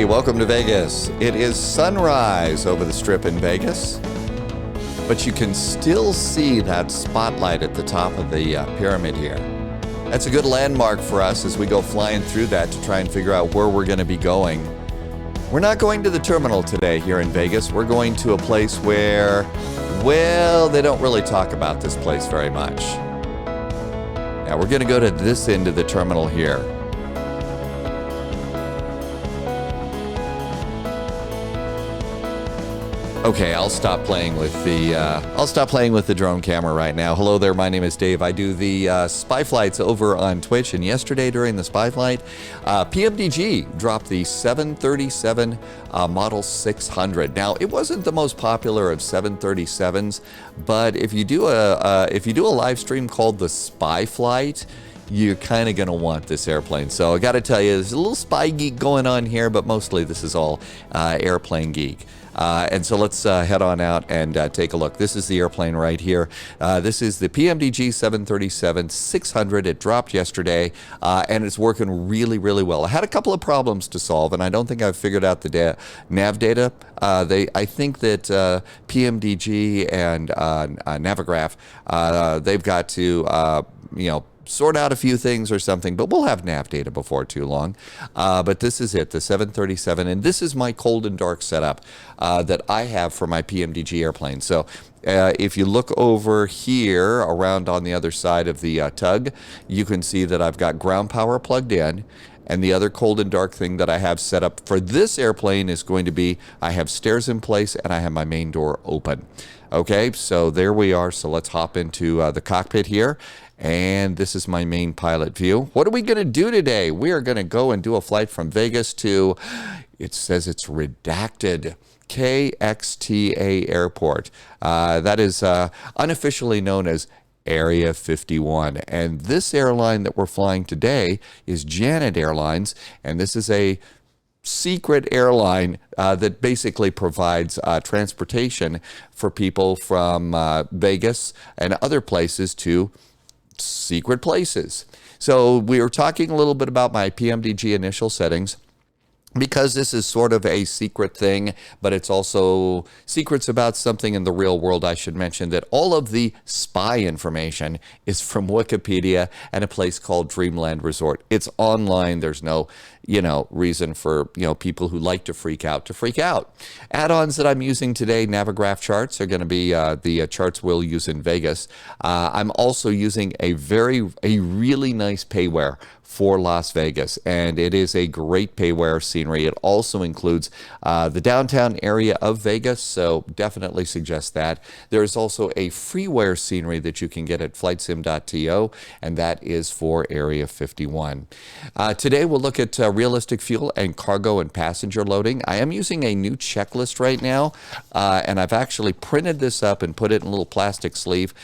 welcome to Vegas. It is sunrise over the Strip in Vegas, but you can still see that spotlight at the top of the pyramid here. That's a good landmark for us as we go flying through that to try and figure out where we're going to be going. We're not going to the terminal today here in Vegas. We're going to a place where, well, they don't really talk about this place very much. Now we're going to go to this end of the terminal here. Okay, I'll stop playing with the drone camera right now. Hello there, my name is Dave. I do the spy flights over on Twitch, and yesterday during the spy flight, PMDG dropped the 737 Model 600. Now, it wasn't the most popular of 737s, but if you do a live stream called the Spy Flight, you're kind of going to want this airplane. So I got to tell you, there's a little spy geek going on here, but mostly this is all airplane geek. And so let's head on out and take a look. This is the airplane right here. This is the PMDG 737-600. It dropped yesterday, and it's working really, really well. I had a couple of problems to solve, and I don't think I've figured out the nav data. I think that PMDG and Navigraph, they've got to, sort out a few things or something, but we'll have nav data before too long. But this is it, the 737, and this is my cold and dark setup that I have for my PMDG airplane. So if you look over here around on the other side of the tug, you can see that I've got ground power plugged in. And the other cold and dark thing that I have set up for this airplane is going to be, I have stairs in place and I have my main door open. Okay, so there we are. So let's hop into the cockpit here. And this is my main pilot view. What are we going to do today? We are going to go and do a flight from Vegas to, it says it's redacted, KXTA Airport. That is unofficially known as Area 51. And this airline that we're flying today is Janet Airlines. And this is a secret airline that basically provides transportation for people from Vegas and other places to secret places. So we were talking a little bit about my PMDG initial settings, because this is sort of a secret thing, but it's also secrets about something in the real world. I should mention that all of the spy information is from Wikipedia and a place called Dreamland Resort. It's online. There's no, reason for, people who like to freak out. Add-ons that I'm using today, Navigraph charts, are going to be the charts we'll use in Vegas. I'm also using a really nice payware for Las Vegas, and it is a great payware scenery. It also includes the downtown area of Vegas, so definitely suggest that. There's also a freeware scenery that you can get at flightsim.to, and that is for Area 51. Today we'll look at realistic fuel and cargo and passenger loading. I am using a new checklist right now, and I've actually printed this up and put it in a little plastic sleeve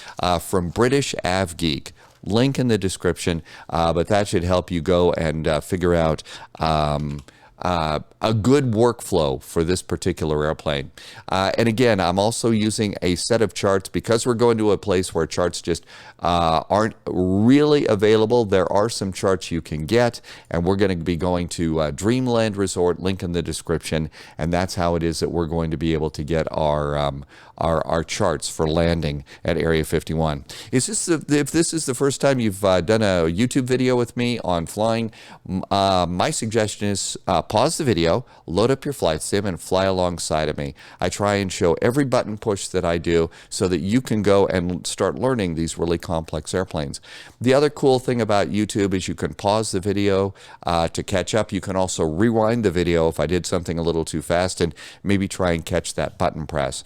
from British AvGeek. Link in the description, but that should help you go and figure out a good workflow for this particular airplane. And again, I'm also using a set of charts because we're going to a place where charts just aren't really available. There are some charts you can get, and we're going to be going to Dreamland Resort, link in the description, and that's how it is that we're going to be able to get our charts for landing at Area 51. If this is the first time you've done a YouTube video with me on flying, my suggestion is pause the video, load up your flight sim, and fly alongside of me. I try and show every button push that I do so that you can go and start learning these really complex airplanes. The other cool thing about YouTube is you can pause the video to catch up. You can also rewind the video if I did something a little too fast and maybe try and catch that button press.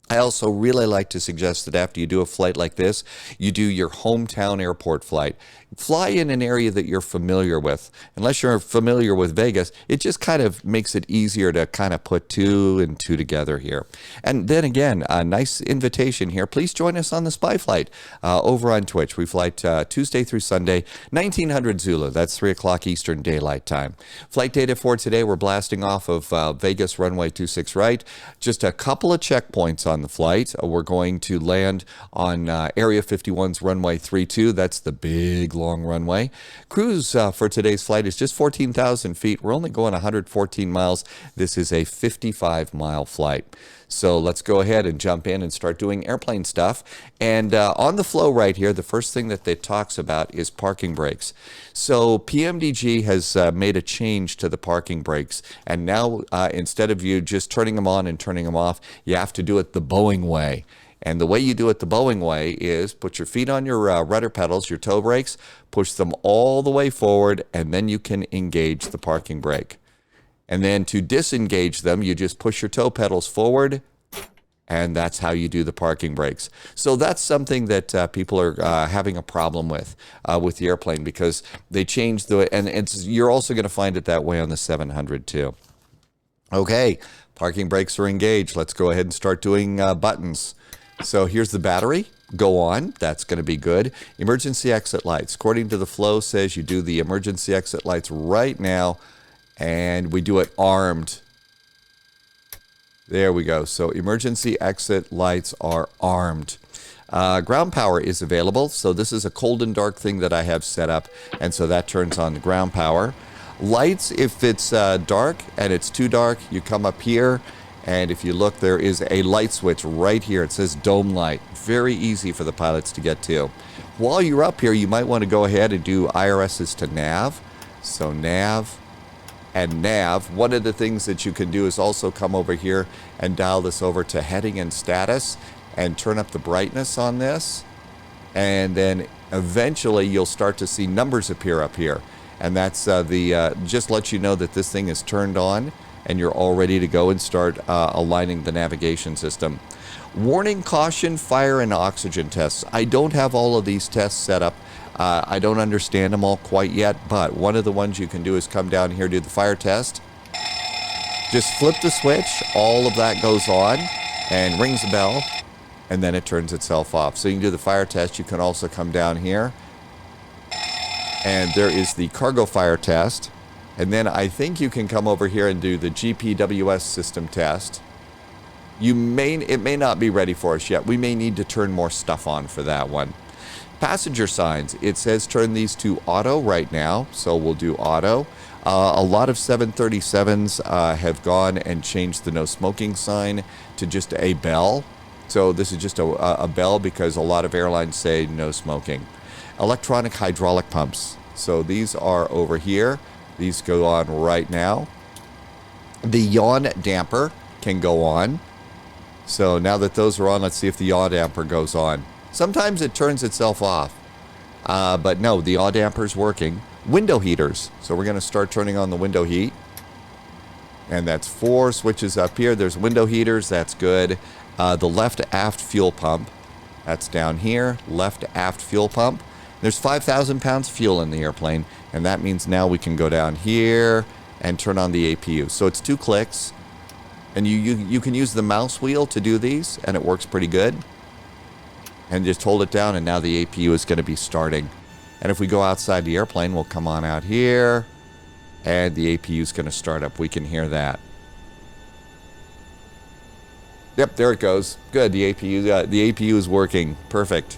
I also really like to suggest that after you do a flight like this, you do your hometown airport flight. Fly in an area that you're familiar with. Unless you're familiar with Vegas, it just kind of makes it easier to kind of put two and two together here. And then again, a nice invitation here. Please join us on the Spy Flight over on Twitch. We flight Tuesday through Sunday, 1900 Zulu. That's 3 o'clock Eastern Daylight Time. Flight data for today, we're blasting off of Vegas runway 26 right. Just a couple of checkpoints on on the flight. We're going to land on Area 51's runway 32. That's the big, long runway. Cruise for today's flight is just 14,000 feet. We're only going 114 miles. This is a 55-mile flight. So let's go ahead and jump in and start doing airplane stuff. And on the flow right here, the first thing that it talks about is parking brakes. So PMDG has made a change to the parking brakes. And now instead of you just turning them on and turning them off, you have to do it the Boeing way. And the way you do it the Boeing way is put your feet on your rudder pedals, your toe brakes, push them all the way forward, and then you can engage the parking brake. And then to disengage them, you just push your toe pedals forward, and that's how you do the parking brakes. So that's something that people are having a problem with the airplane, because they changed and you're also going to find it that way on the 700 too. Okay, parking brakes are engaged. Let's go ahead and start doing buttons. So here's the battery. Go on. That's going to be good. Emergency exit lights. According to the flow, says you do the emergency exit lights right now. And we do it armed. There we go. So emergency exit lights are armed. Ground power is available. So this is a cold and dark thing that I have set up. And so that turns on the ground power. Lights, if it's dark and it's too dark, you come up here. And if you look, there is a light switch right here. It says dome light. Very easy for the pilots to get to. While you're up here, you might want to go ahead and do IRSs to nav. So nav. And nav. One of the things that you can do is also come over here and dial this over to heading and status and turn up the brightness on this. And then eventually you'll start to see numbers appear up here. And that's just lets you know that this thing is turned on and you're all ready to go and start aligning the navigation system. Warning, caution, fire, and oxygen tests. I don't have all of these tests set up. I don't understand them all quite yet, but one of the ones you can do is come down here, do the fire test. Just flip the switch, all of that goes on and rings a bell, and then it turns itself off. So you can do the fire test. You can also come down here, and there is the cargo fire test. And then I think you can come over here and do the GPWS system test. It may not be ready for us yet. We may need to turn more stuff on for that one. Passenger signs, it says turn these to auto right now, so we'll do auto. A lot of 737s have gone and changed the no smoking sign to just a bell. So this is just a bell because a lot of airlines say no smoking. Electronic hydraulic pumps, so these are over here. These go on right now. The yaw damper can go on. So now that those are on, let's see if the yaw damper goes on. Sometimes it turns itself off, but no, the yaw damper's working. Window heaters. So we're going to start turning on the window heat. And that's 4 switches up here. There's window heaters. That's good. The left aft fuel pump. That's down here. Left aft fuel pump. There's 5,000 pounds of fuel in the airplane. And that means now we can go down here and turn on the APU. So it's 2 clicks. And you can use the mouse wheel to do these. And it works pretty good. And just hold it down, and now the APU is going to be starting. And if we go outside the airplane, we'll come on out here, and the APU is going to start up. We can hear that. Yep, there it goes. Good, the APU is working. Perfect.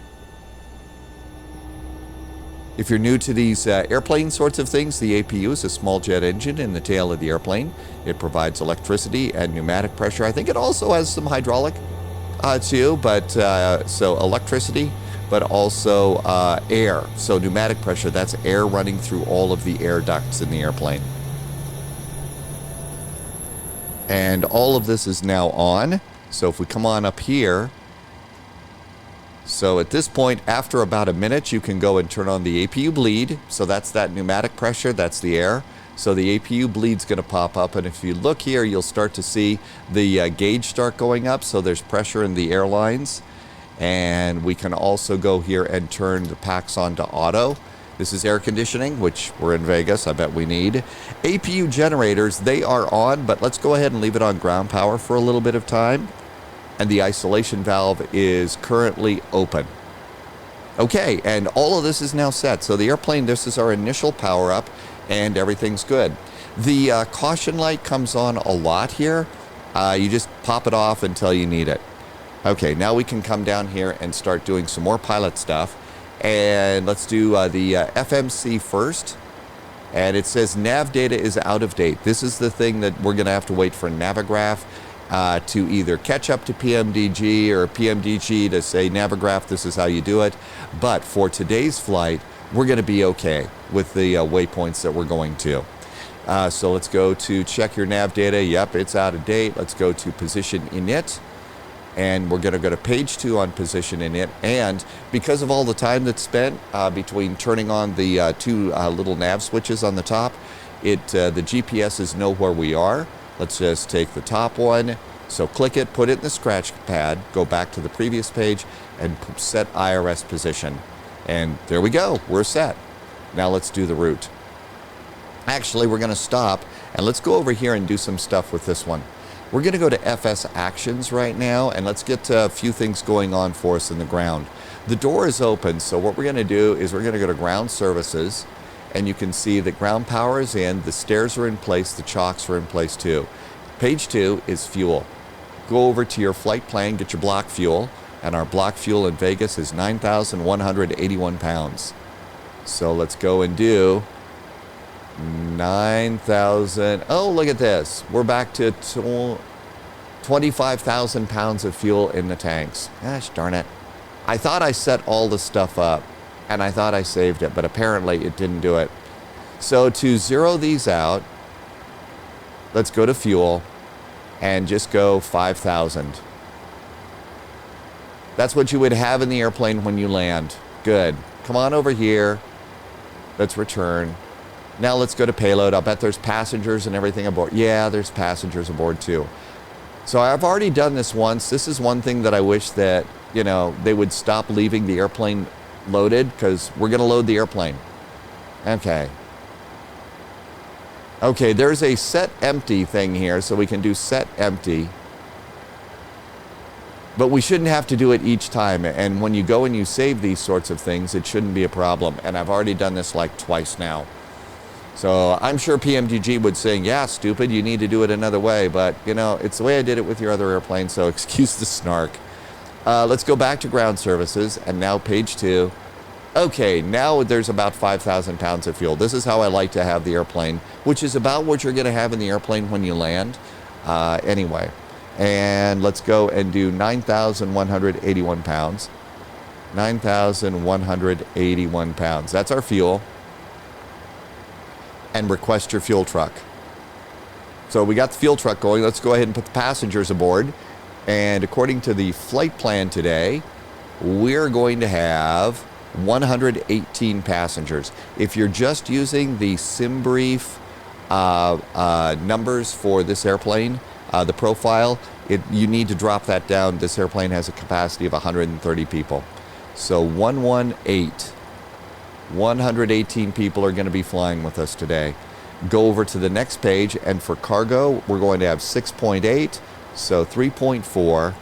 If you're new to these airplane sorts of things, the APU is a small jet engine in the tail of the airplane. It provides electricity and pneumatic pressure. I think it also has some hydraulic too, but so electricity, but also air. So pneumatic pressure, that's air running through all of the air ducts in the airplane. And all of this is now on. So if we come on up here, so at this point, after about a minute, you can go and turn on the APU bleed. So that's that pneumatic pressure, that's the air. So the APU bleed's going to pop up, and if you look here, you'll start to see the gauge start going up, so there's pressure in the airlines. And we can also go here and turn the packs on to auto. This is air conditioning, which we're in Vegas, I bet we need. APU generators, they are on, but let's go ahead and leave it on ground power for a little bit of time. And the isolation valve is currently open. Okay, and all of this is now set. So the airplane, this is our initial power up, and everything's good. The caution light comes on a lot here. You just pop it off until you need it. Okay, now we can come down here and start doing some more pilot stuff. And let's do the FMC first. And it says nav data is out of date. This is the thing that we're going to have to wait for Navigraph to either catch up to PMDG or PMDG to say, Navigraph, this is how you do it. But for today's flight, we're going to be okay with the waypoints that we're going to. So let's go to check your nav data. Yep, it's out of date. Let's go to position init. And we're going to go to page 2 on position init. And because of all the time that's spent between turning on the two little nav switches on the top, the GPSs know where we are. Let's just take the top one. So click it, put it in the scratch pad, go back to the previous page, and set IRS position. And there we go. We're set. Now let's do the route. Actually, we're going to stop, and let's go over here and do some stuff with this one. We're going to go to FS Actions right now, and let's get a few things going on for us in the ground. The door is open, so what we're going to do is we're going to go to Ground Services, and you can see that ground power is in, the stairs are in place, the chocks are in place too. Page 2 is fuel. Go over to your flight plan, get your block fuel, and our block fuel in Vegas is 9,181 pounds. So let's go and do 9,000. Oh, look at this. We're back to 25,000 pounds of fuel in the tanks. Gosh darn it. I thought I set all the stuff up and I thought I saved it, but apparently it didn't do it. So to zero these out, let's go to fuel and just go 5,000. That's what you would have in the airplane when you land. Good. Come on over here. Let's return. Now let's go to payload. I'll bet there's passengers and everything aboard. Yeah, there's passengers aboard too. So I've already done this once. This is one thing that I wish that, you know, they would stop leaving the airplane loaded, because we're going to load the airplane. Okay. Okay, there's a set empty thing here, so we can do set empty. But we shouldn't have to do it each time. And when you go and you save these sorts of things, it shouldn't be a problem. And I've already done this like twice now. So I'm sure PMDG would say, yeah, stupid, you need to do it another way. But, you know, it's the way I did it with your other airplane, so excuse the snark. Let's go back to ground services, and now page 2. Okay, now there's about 5,000 pounds of fuel. This is how I like to have the airplane, which is about what you're going to have in the airplane when you land. Anyway, and let's go and do 9,181 pounds. 9,181 pounds. That's our fuel. And request your fuel truck. So we got the fuel truck going. Let's go ahead and put the passengers aboard. And according to the flight plan today, we're going to have 118 passengers. If you're just using the SimBrief numbers for this airplane, the profile, you need to drop that down. This airplane has a capacity of 130 people. So 118 people are going to be flying with us today. Go over to the next page, and for cargo, we're going to have 6.8, so 3.4.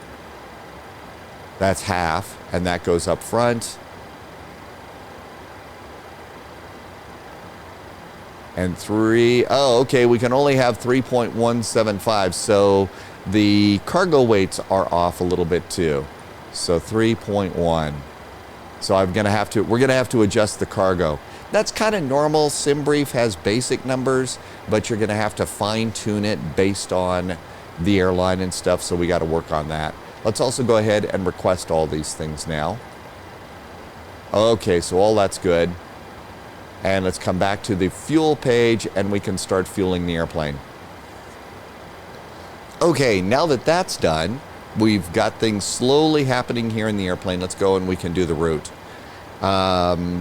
That's half, and that goes up front. And 3, oh, okay, we can only have 3.175, so the cargo weights are off a little bit too. So 3.1. So we're going to have to adjust the cargo. That's kind of normal. SimBrief has basic numbers, but you're going to have to fine tune it based on the airline and stuff, so we got to work on that. Let's also go ahead and request all these things now. Okay, so all that's good. And let's come back to the fuel page, and we can start fueling the airplane. Okay, now that that's done, we've got things slowly happening here in the airplane. Let's go and we can do the route.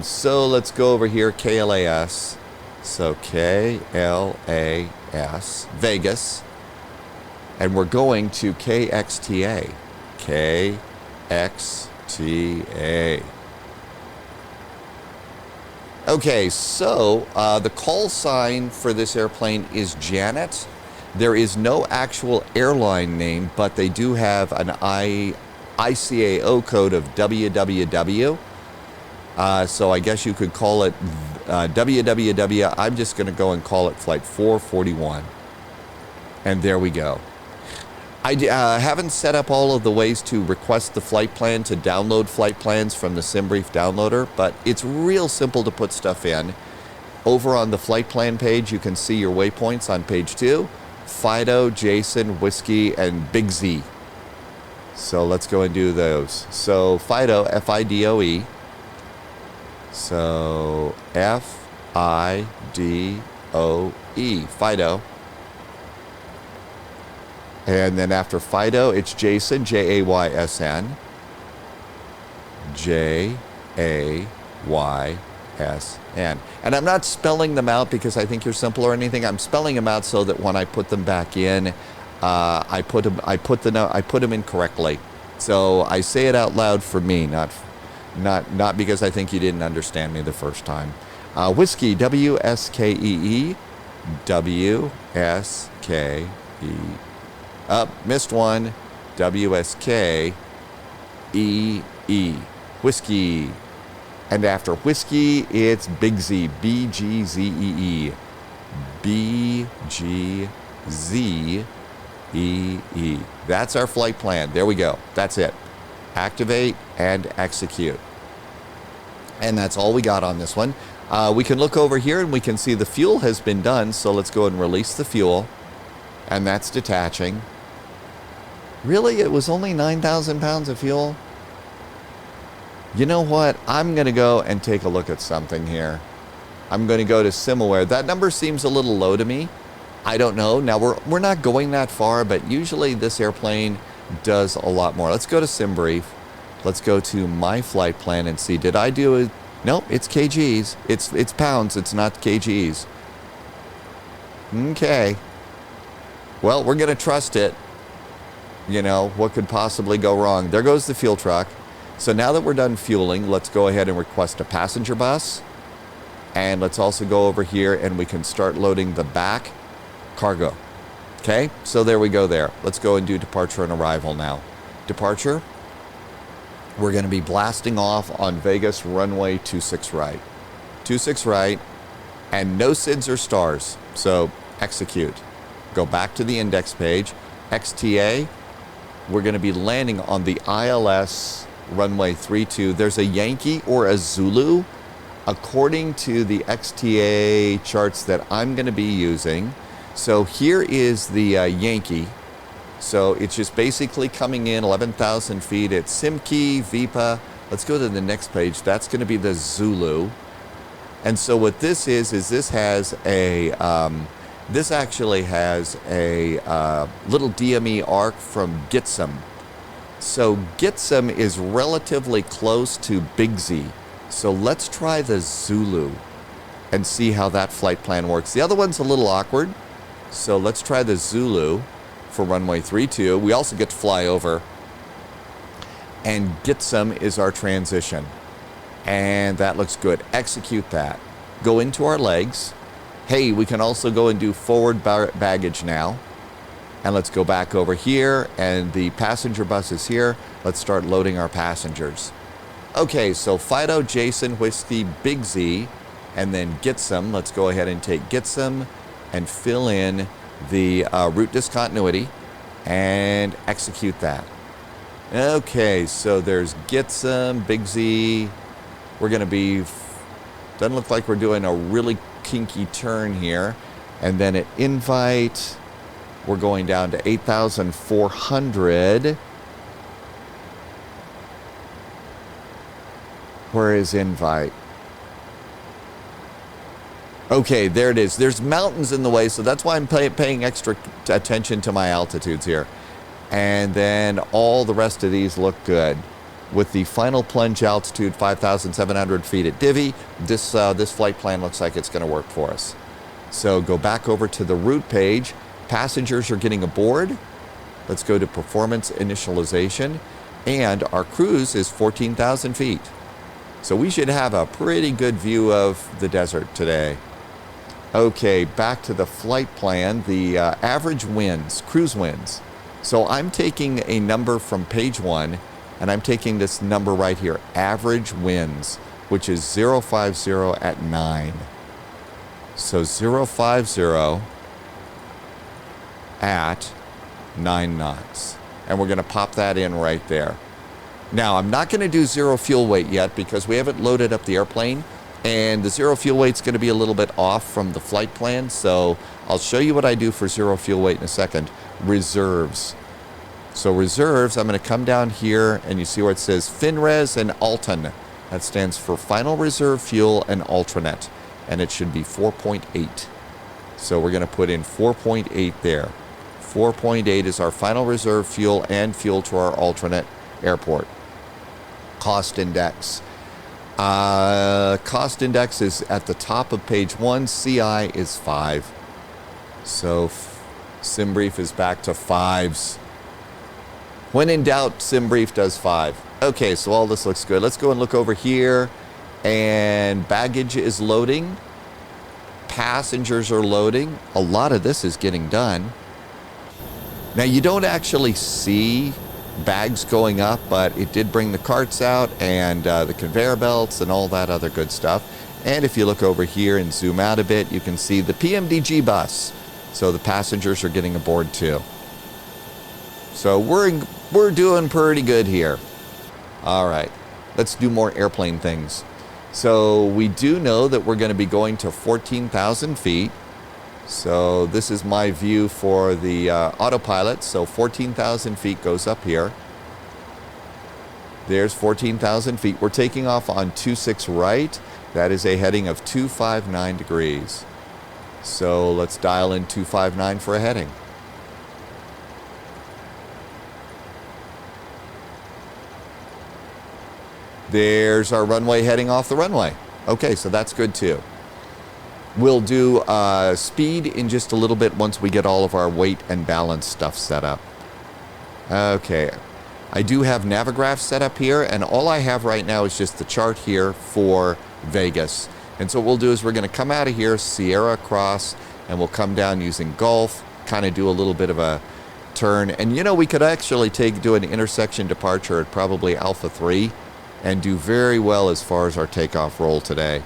So let's go over here, KLAS. So KLAS, Vegas. And we're going to KXTA. KXTA. Okay, so the call sign for this airplane is Janet. There is no actual airline name, but they do have an ICAO code of WWW. So I guess you could call it WWW. I'm just going to go and call it Flight 441. And there we go. I haven't set up all of the ways to request the flight plan, to download flight plans from the SimBrief downloader, but it's real simple to put stuff in. Over on the flight plan page, you can see your waypoints on page 2. Fido, Jason, Whiskey, and Big Z. So let's go and do those. So Fido, F-I-D-O-E. So F-I-D-O-E, Fido. And then after Fido, it's Jason, J-A-Y-S-N. J-A-Y-S-N. And I'm not spelling them out because I think you're simple or anything. I'm spelling them out so that when I put them back in, I put them in correctly. So I say it out loud for me, not because I think you didn't understand me the first time. Whiskey, W-S-K-E-E, W-S-K-E. Missed one. W-S-K-E-E. Whiskey. And after Whiskey, it's Big Z. B-G-Z-E-E. B-G-Z-E-E. That's our flight plan. There we go. That's it. Activate and execute. And that's all we got on this one. We can look over here and we can see the fuel has been done. So let's go and release the fuel. And that's detaching. Really? It was only 9,000 pounds of fuel? You know what? I'm going to go and take a look at something here. I'm going to go to SimAware. That number seems a little low to me. I don't know. Now, we're not going that far, but usually this airplane does a lot more. Let's go to SimBrief. Let's go to my flight plan and see. Did I do it? Nope, it's kgs. It's pounds. It's not kgs. Okay. Well, we're going to trust it. You know, what could possibly go wrong? There goes the fuel truck. So now that we're done fueling, let's go ahead and request a passenger bus. And let's also go over here and we can start loading the back cargo. Okay, so there we go there. Let's go and do departure and arrival now. Departure. We're going to be blasting off on Vegas runway 26 right. 26 right, and no SIDS or stars. So execute. Go back to the index page. XTA. We're going to be landing on the ILS runway 32. There's a Yankee or a Zulu. According to the XTA charts that I'm going to be using. So here is the Yankee. So it's just basically coming in 11,000 feet. It's Simkey, Vipa. Let's go to the next page. That's going to be the Zulu. And so what this is this has a, this actually has a little DME arc from Gitsum. So Gitsum is relatively close to Big Z. So let's try the Zulu and see how that flight plan works. The other one's a little awkward. So let's try the Zulu for runway 32. We also get to fly over. And Gitsum is our transition. And that looks good. Execute that. Go into our legs. Hey, we can also go and do forward baggage now. And let's go back over here. And the passenger bus is here. Let's start loading our passengers. Okay, so Fido, Jason, Whiskey, Big Z, and then Gitsum. Let's go ahead and take Gitsum and fill in the route discontinuity and execute that. Okay, so there's Gitsum, Big Z. We're going to be, doesn't look like we're doing a really kinky turn here. And then at invite, we're going down to 8,400. Where is invite? Okay, there it is. There's mountains in the way, so that's why I'm paying extra attention to my altitudes here. And then all the rest of these look good. With the final plunge altitude, 5,700 feet at Divi, this flight plan looks like it's going to work for us. So go back over to the route page. Passengers are getting aboard. Let's go to performance initialization. And our cruise is 14,000 feet. So we should have a pretty good view of the desert today. Okay, back to the flight plan. The average winds, cruise winds. So I'm taking a number from page 1, and I'm taking this number right here, average winds, which is 050 at 9. So 050 at 9 knots. And we're going to pop that in right there. Now, I'm not going to do zero fuel weight yet because we haven't loaded up the airplane, and the zero fuel weight is going to be a little bit off from the flight plan, so I'll show you what I do for zero fuel weight in a second. Reserves. So reserves, I'm going to come down here, and you see where it says FinRes and Alton. That stands for Final Reserve Fuel and Alternate, and it should be 4.8. So we're going to put in 4.8 there. 4.8 is our final reserve fuel and fuel to our alternate airport. Cost index. Cost index is at the top of page 1. CI is 5. So SimBrief is back to 5s. When in doubt, SimBrief does 5. Okay, so all this looks good. Let's go and look over here. And baggage is loading. Passengers are loading. A lot of this is getting done. Now, you don't actually see bags going up, but it did bring the carts out and the conveyor belts and all that other good stuff. And if you look over here and zoom out a bit, you can see the PMDG bus. So the passengers are getting aboard too. So we're doing pretty good here. All right, let's do more airplane things. So we do know that we're going to be going to 14,000 feet. So this is my view for the autopilot. So 14,000 feet goes up here. There's 14,000 feet. We're taking off on 26 right. That is a heading of 259 degrees. So let's dial in 259 for a heading. There's our runway heading off the runway. Okay, so that's good too. We'll do speed in just a little bit once we get all of our weight and balance stuff set up. Okay, I do have Navigraph set up here, and all I have right now is just the chart here for Vegas. And so what we'll do is we're going to come out of here, Sierra across, and we'll come down using Gulf, kind of do a little bit of a turn. And you know, we could actually do an intersection departure at probably Alpha 3 and do very well as far as our takeoff roll today.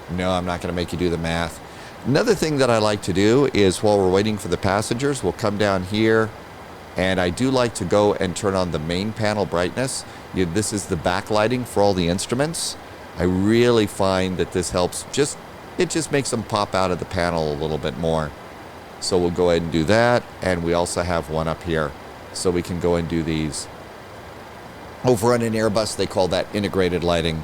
No, I'm not going to make you do the math. Another thing that I like to do is while we're waiting for the passengers, we'll come down here, and I do like to go and turn on the main panel brightness. This is the backlighting for all the instruments. I really find that this helps. It just makes them pop out of the panel a little bit more. So we'll go ahead and do that, and we also have one up here, so we can go and do these. Over on an Airbus, they call that integrated lighting.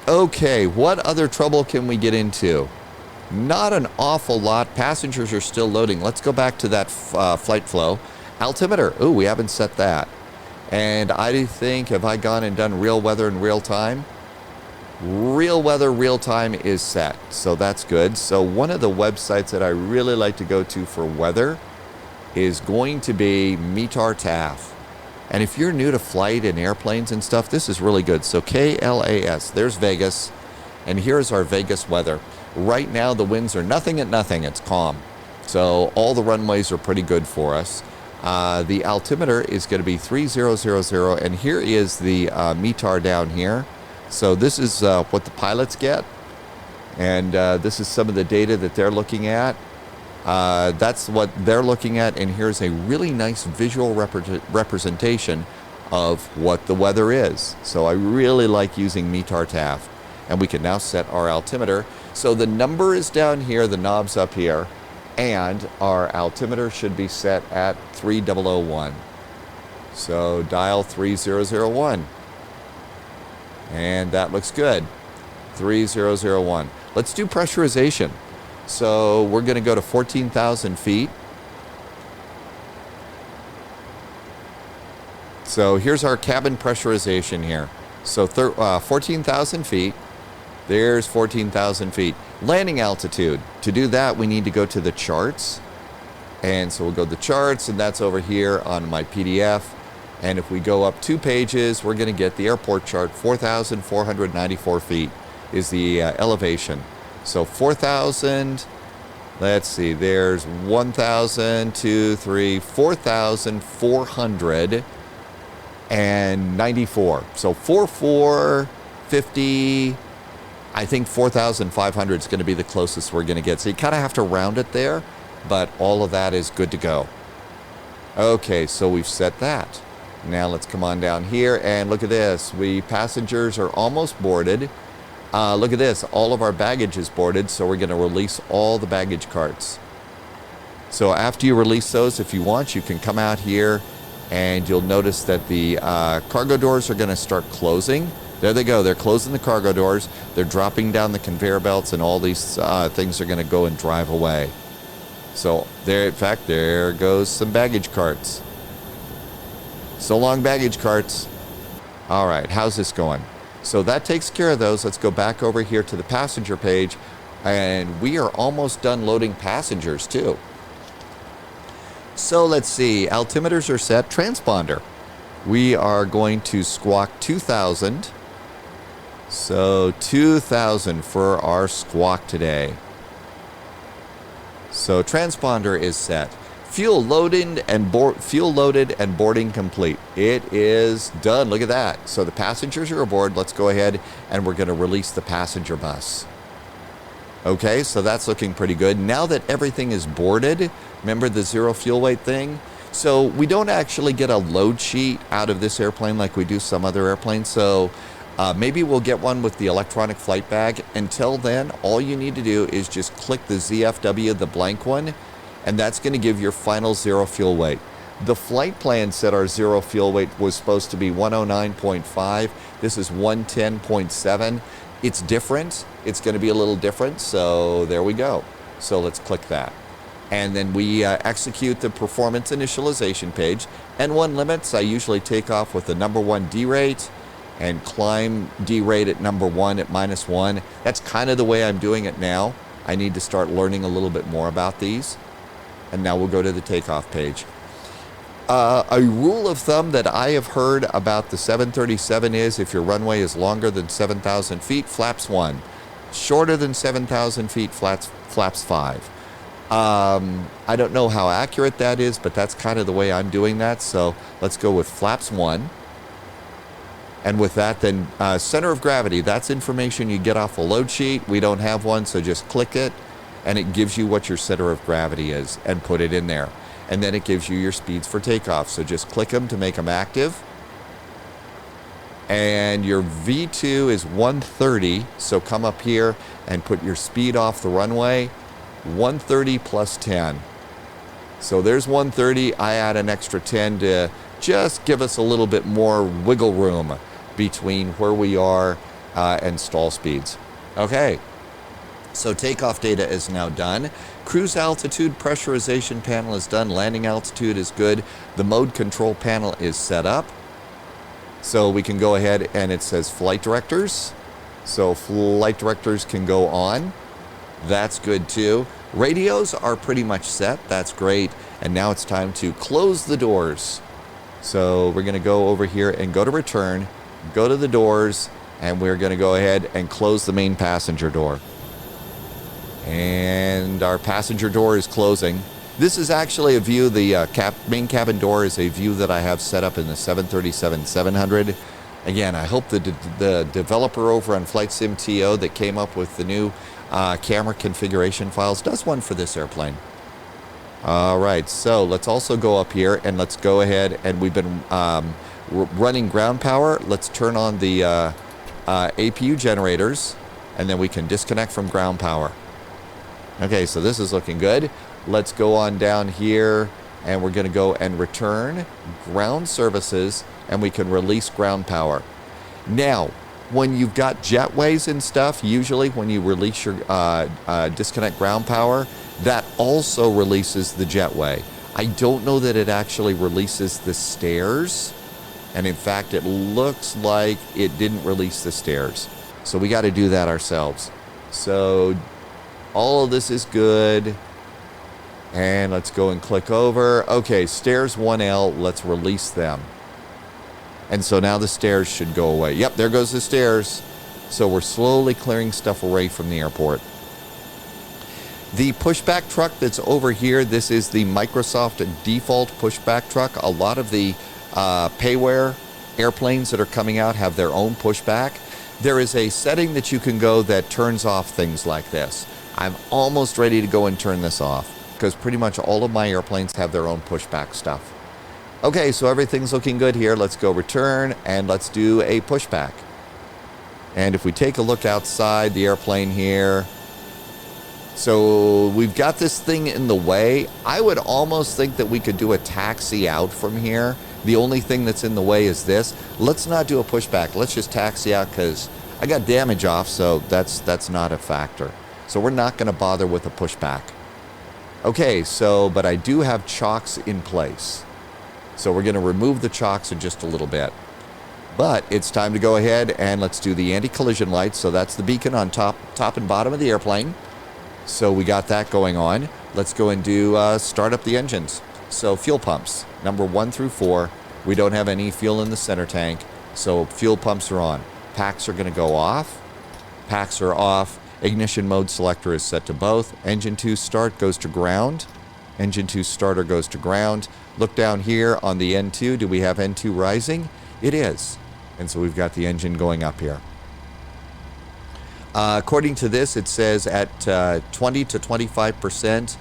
Okay, what other trouble can we get into? Not an awful lot. Passengers are still loading. Let's go back to that flight flow. Altimeter. Ooh, we haven't set that. And I think, have I gone and done real weather in real time? Real weather, real time is set. So that's good. So one of the websites that I really like to go to for weather is going to be METAR TAF. And if you're new to flight and airplanes and stuff, this is really good. So KLAS, there's Vegas, and here's our Vegas weather. Right now, the winds are nothing at nothing. It's calm. So all the runways are pretty good for us. The altimeter is going to be 3000, and here is the METAR down here. So this is what the pilots get, and this is some of the data that they're looking at. That's what they're looking at, and here's a really nice visual representation of what the weather is. So I really like using METAR TAF, and we can now set our altimeter. So the number is down here, the knob's up here, and our altimeter should be set at 3001. So dial 3001, and that looks good. 3001. Let's do pressurization. So we're going to go to 14,000 feet. So here's our cabin pressurization here. So 14,000 feet. There's 14,000 feet. Landing altitude. To do that, we need to go to the charts. And so we'll go to the charts, and that's over here on my PDF. And if we go up 2 pages, we're going to get the airport chart. 4,494 feet is the elevation. So 4,000, let's see, there's 1,000, 2, 3, 4,494. So 4,450, I think 4,500 is going to be the closest we're going to get. So you kind of have to round it there, but all of that is good to go. Okay, so we've set that. Now let's come on down here and look at this. Passengers are almost boarded. Look at this. All of our baggage is boarded, so we're going to release all the baggage carts. So after you release those, if you want, you can come out here and you'll notice that the cargo doors are going to start closing. There they go. They're closing the cargo doors. They're dropping down the conveyor belts, and all these things are going to go and drive away. So there, in fact, there goes some baggage carts. So long, baggage carts. All right, how's this going? So that takes care of those. Let's go back over here to the passenger page, and we are almost done loading passengers too. So let's see, altimeters are set. Transponder, we are going to squawk 2000. So 2000 for our squawk today. So transponder is set. Fuel loaded and boarding complete. It is done. Look at that. So the passengers are aboard. Let's go ahead and we're going to release the passenger bus. Okay, so that's looking pretty good. Now that everything is boarded, remember the zero fuel weight thing? So we don't actually get a load sheet out of this airplane like we do some other airplanes. So maybe we'll get one with the electronic flight bag. Until then, all you need to do is just click the ZFW, the blank one, and that's going to give your final zero fuel weight. The flight plan said our zero fuel weight was supposed to be 109.5. This is 110.7. It's different. It's going to be a little different. So there we go. So let's click that. And then we execute the performance initialization page. N1 limits, I usually take off with the number 1 D rate and climb D rate at number 1 at -1. That's kind of the way I'm doing it now. I need to start learning a little bit more about these. And now we'll go to the takeoff page. A rule of thumb that I have heard about the 737 is if your runway is longer than 7,000 feet, flaps 1. Shorter than 7,000 feet, flaps 5. I don't know how accurate that is, but that's kind of the way I'm doing that. So let's go with flaps 1. And with that, then center of gravity, that's information you get off a load sheet. We don't have one, so just click it, and it gives you what your center of gravity is and put it in there. And then it gives you your speeds for takeoff. So just click them to make them active. And your V2 is 130, so come up here and put your speed off the runway, 130 plus 10. So there's 130. I add an extra 10 to just give us a little bit more wiggle room between where we are and stall speeds. Okay. So takeoff data is now done. Cruise altitude pressurization panel is done. Landing altitude is good. The mode control panel is set up. So we can go ahead and it says flight directors. So flight directors can go on. That's good too. Radios are pretty much set. That's great. And now it's time to close the doors. So we're going to go over here and go to return, go to the doors, and we're going to go ahead and close the main passenger door. And our passenger door is closing. This is actually a view, the main cabin door is a view that I have set up in the 737-700. Again, I hope the developer over on Flight Sim TO that came up with the new camera configuration files does one for this airplane. All right, so let's also go up here and let's go ahead, and we've been running ground power. Let's turn on the APU generators, and then we can disconnect from ground power. Okay, so this is looking good. Let's go on down here, and we're going to go and return ground services, and we can release ground power. Now, when you've got jetways and stuff, usually when you release your disconnect ground power, that also releases the jetway. I don't know that it actually releases the stairs, and in fact, it looks like it didn't release the stairs. So we got to do that ourselves. So all of this is good. And let's go and click over. Okay, stairs 1L, let's release them. And so now the stairs should go away. Yep, there goes the stairs. So we're slowly clearing stuff away from the airport. The pushback truck that's over here, this is the Microsoft default pushback truck. A lot of the payware airplanes that are coming out have their own pushback. There is a setting that you can go that turns off things like this. I'm almost ready to go and turn this off, because pretty much all of my airplanes have their own pushback stuff. Okay, so everything's looking good here. Let's go return, and let's do a pushback. And if we take a look outside the airplane here, so we've got this thing in the way. I would almost think that we could do a taxi out from here. The only thing that's in the way is this. Let's not do a pushback. Let's just taxi out because I got damage off, so that's not a factor. So we're not going to bother with a pushback. Okay, so, but I do have chocks in place. So we're going to remove the chocks in just a little bit. But it's time to go ahead and let's do the anti-collision lights. So that's the beacon on top and bottom of the airplane. So we got that going on. Let's go and do start up the engines. So fuel pumps, number 1 through 4. We don't have any fuel in the center tank. So fuel pumps are on. Packs are going to go off. Packs are off. Ignition mode selector is set to both. Engine 2 start goes to ground. Engine 2 starter goes to ground. Look down here on the N2. Do we have N2 rising? It is. And so we've got the engine going up here. According to this, it says at 20 to 25%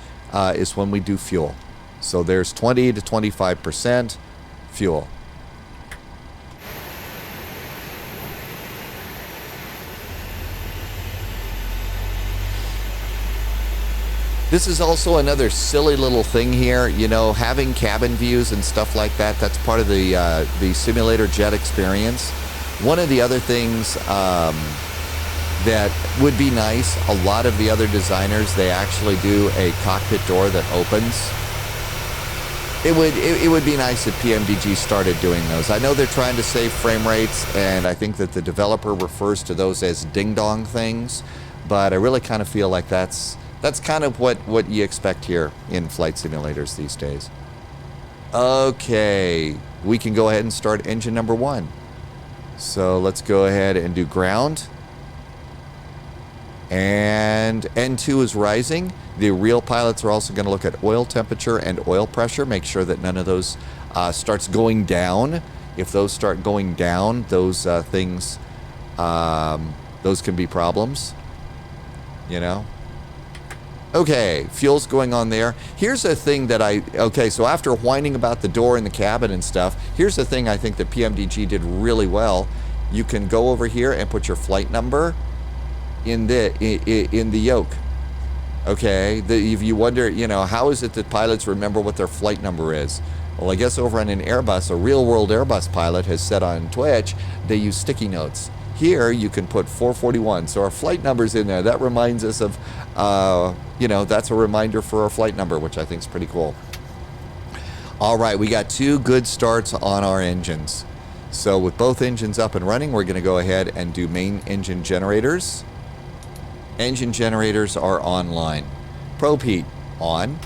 is when we do fuel. So there's 20 to 25% fuel. This is also another silly little thing here, you know, having cabin views and stuff like that. That's part of the simulator jet experience. One of the other things that would be nice, a lot of the other designers, they actually do a cockpit door that opens. It would be nice if PMDG started doing those. I know they're trying to save frame rates, and I think that the developer refers to those as ding-dong things, but I really kind of feel like that's kind of what you expect here in flight simulators these days. Okay, we can go ahead and start engine number 1. So let's go ahead and do ground. And N2 is rising. The real pilots are also going to look at oil temperature and oil pressure. Make sure that none of those starts going down. If those start going down, those things, those can be problems, you know. Okay, fuel's going on there. Here's a thing that okay, so after whining about the door in the cabin and stuff, here's the thing I think that PMDG did really well. You can go over here and put your flight number in the yoke. Okay, if you wonder, you know, how is it that pilots remember what their flight number is? Well, I guess over on an Airbus, a real-world Airbus pilot has said on Twitch, they use sticky notes. Here, you can put 441. So our flight number's in there. That reminds us of, you know, that's a reminder for our flight number, which I think is pretty cool. All right, we got 2 good starts on our engines. So with both engines up and running, we're going to go ahead and do main engine generators. Engine generators are online. Probe heat on.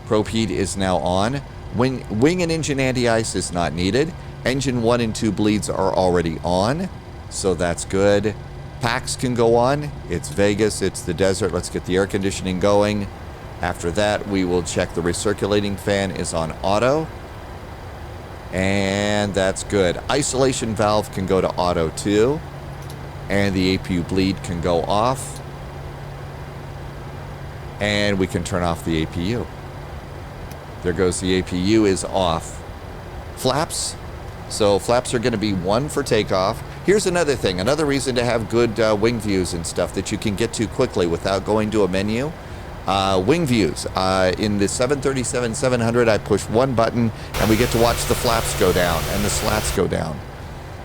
Probe heat is now on. Wing and engine anti-ice is not needed. Engine 1 and 2 bleeds are already on, so that's good. Packs can go on. It's Vegas, it's the desert. Let's get the air conditioning going. After that, we will check the recirculating fan is on auto. And that's good. Isolation valve can go to auto too. And the APU bleed can go off. And we can turn off the APU. There goes the APU is off. Flaps. So flaps are going to be 1 for takeoff. Here's another thing, another reason to have good wing views and stuff that you can get to quickly without going to a menu. Wing views. In the 737-700, I push 1 button and we get to watch the flaps go down and the slats go down.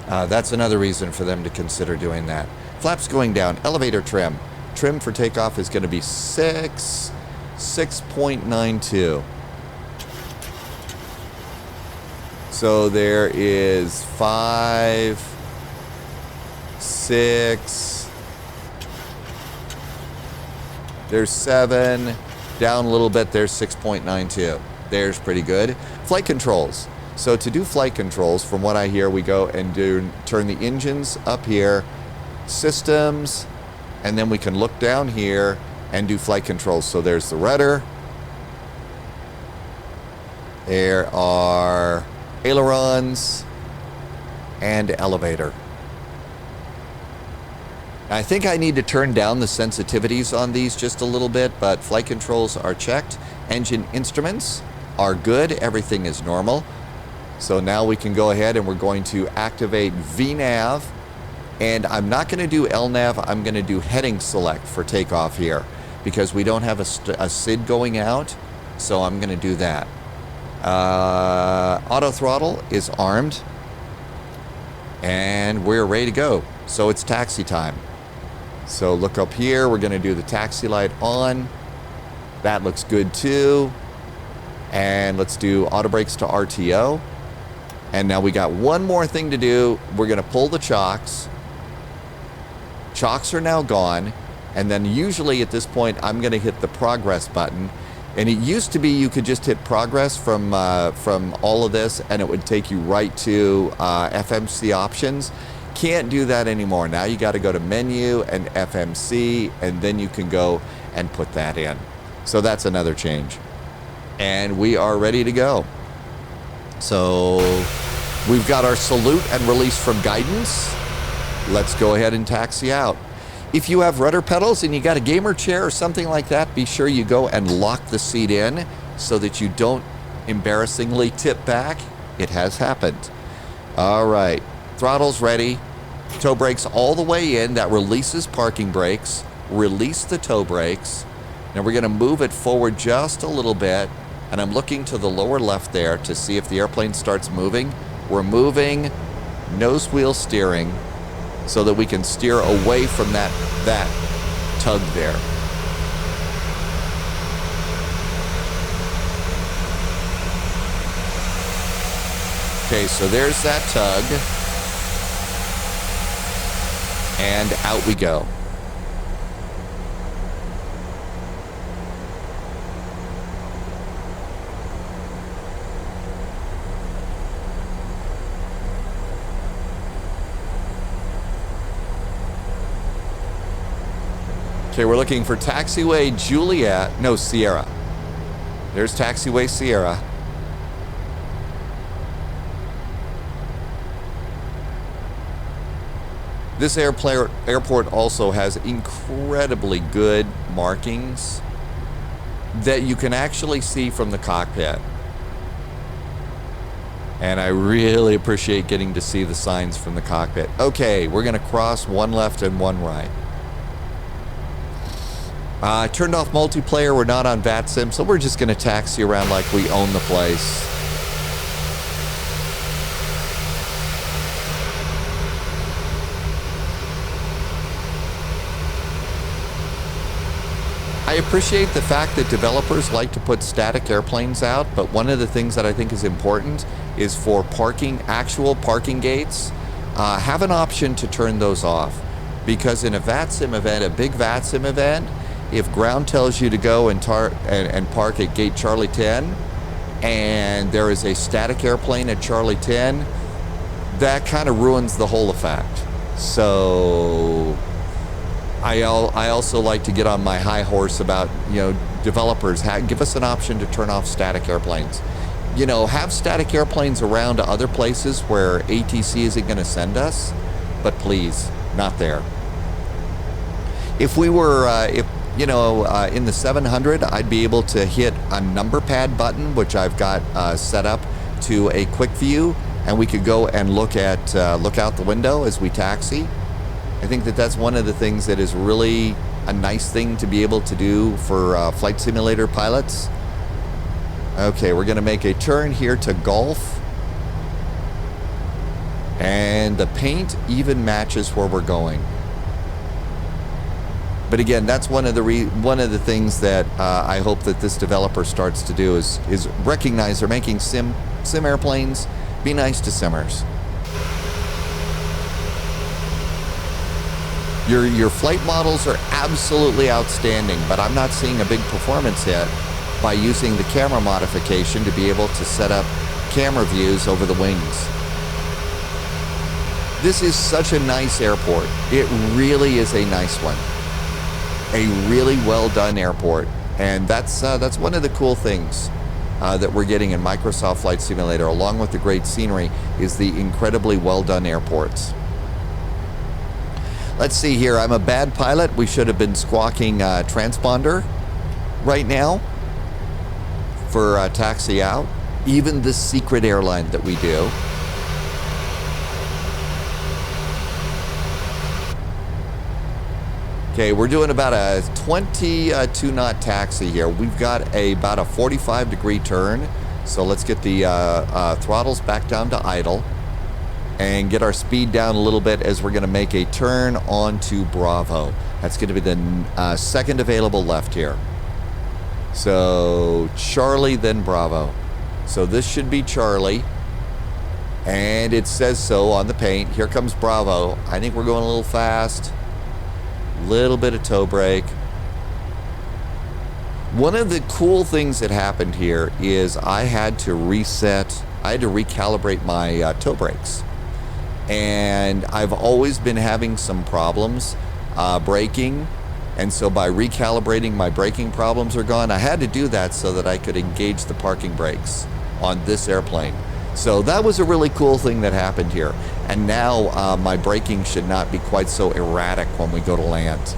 That's another reason for them to consider doing that. Flaps going down. Elevator trim. Trim for takeoff is going to be 6.92. So there is 5, 6, there's 7, down a little bit, there's 6.92. There's pretty good. Flight controls. So to do flight controls, from what I hear, we go and turn the engines up here, systems, and then we can look down here and do flight controls. So there's the rudder. There are ailerons and elevator. I think I need to turn down the sensitivities on these just a little bit, but flight controls are checked. Engine instruments. are good. Everything is normal. So now we can go ahead and we're going to activate VNAV. And I'm not going to do LNAV. I'm going to do heading select for takeoff here because we don't have a SID going out. So I'm going to do that. Auto throttle is armed. And we're ready to go. So it's taxi time. So look up here. We're going to do the taxi light on. That looks good too. And let's do auto brakes to RTO. And now we got one more thing to do. We're going to pull the chocks. Chocks are now gone. And then usually at this point, I'm going to hit the progress button. And it used to be you could just hit progress from all of this and it would take you right to FMC options. Can't do that anymore. Now you got to go to menu and FMC and then you can go and put that in. So that's another change. And we are ready to go. So we've got our salute and release from guidance. Let's go ahead and taxi out. If you have rudder pedals and you got a gamer chair or something like that, be sure you go and lock the seat in so that you don't embarrassingly tip back. It has happened. All right, throttle's ready. Toe brakes all the way in. That releases parking brakes. Release the toe brakes. Now we're going to move it forward just a little bit. And I'm looking to the lower left there to see if the airplane starts moving. We're moving nose wheel steering so that we can steer away from that tug there. Okay, so there's that tug. And out we go. Okay, we're looking for taxiway Sierra. There's taxiway Sierra. This airport also has incredibly good markings that you can actually see from the cockpit. And I really appreciate getting to see the signs from the cockpit. Okay, we're going to cross one left and one right. I turned off multiplayer. We're not on VATSIM, so we're just going to taxi around like we own the place. I appreciate the fact that developers like to put static airplanes out, but one of the things that I think is important is for parking, actual parking gates, have an option to turn those off. Because in a VATSIM event, a big VATSIM event, if ground tells you to go and park at gate Charlie 10, and there is a static airplane at Charlie 10, that kind of ruins the whole effect. So I also like to get on my high horse about, developers, give us an option to turn off static airplanes. Have static airplanes around other places where ATC isn't going to send us, but please, not there. If we were, in the 700, I'd be able to hit a number pad button, which I've got set up to a quick view, and we could go and look out the window as we taxi. I think that's one of the things that is really a nice thing to be able to do for flight simulator pilots. Okay, we're going to make a turn here to Golf. And the paint even matches where we're going. But again, that's one of the things that I hope that this developer starts to do is recognize they're making sim airplanes. Be nice to simmers. Your flight models are absolutely outstanding, but I'm not seeing a big performance hit by using the camera modification to be able to set up camera views over the wings. This is such a nice airport. It really is a nice one. A really well done airport. And that's one of the cool things that we're getting in Microsoft Flight Simulator, along with the great scenery, is the incredibly well done airports. Let's see here. I'm a bad pilot. We should have been squawking transponder right now. for taxi out, even the secret airline that we do. Okay, we're doing about a 22 knot taxi here. We've got about a 45-degree turn. So let's get the throttles back down to idle and get our speed down a little bit as we're going to make a turn onto Bravo. That's going to be the second available left here. So Charlie, then Bravo. So this should be Charlie. And it says so on the paint. Here comes Bravo. I think we're going a little fast. Little bit of toe brake. One of the cool things that happened here is I had to recalibrate my toe brakes. And I've always been having some problems braking. And so by recalibrating, my braking problems are gone. I had to do that so that I could engage the parking brakes on this airplane. So that was a really cool thing that happened here. And now my braking should not be quite so erratic when we go to land.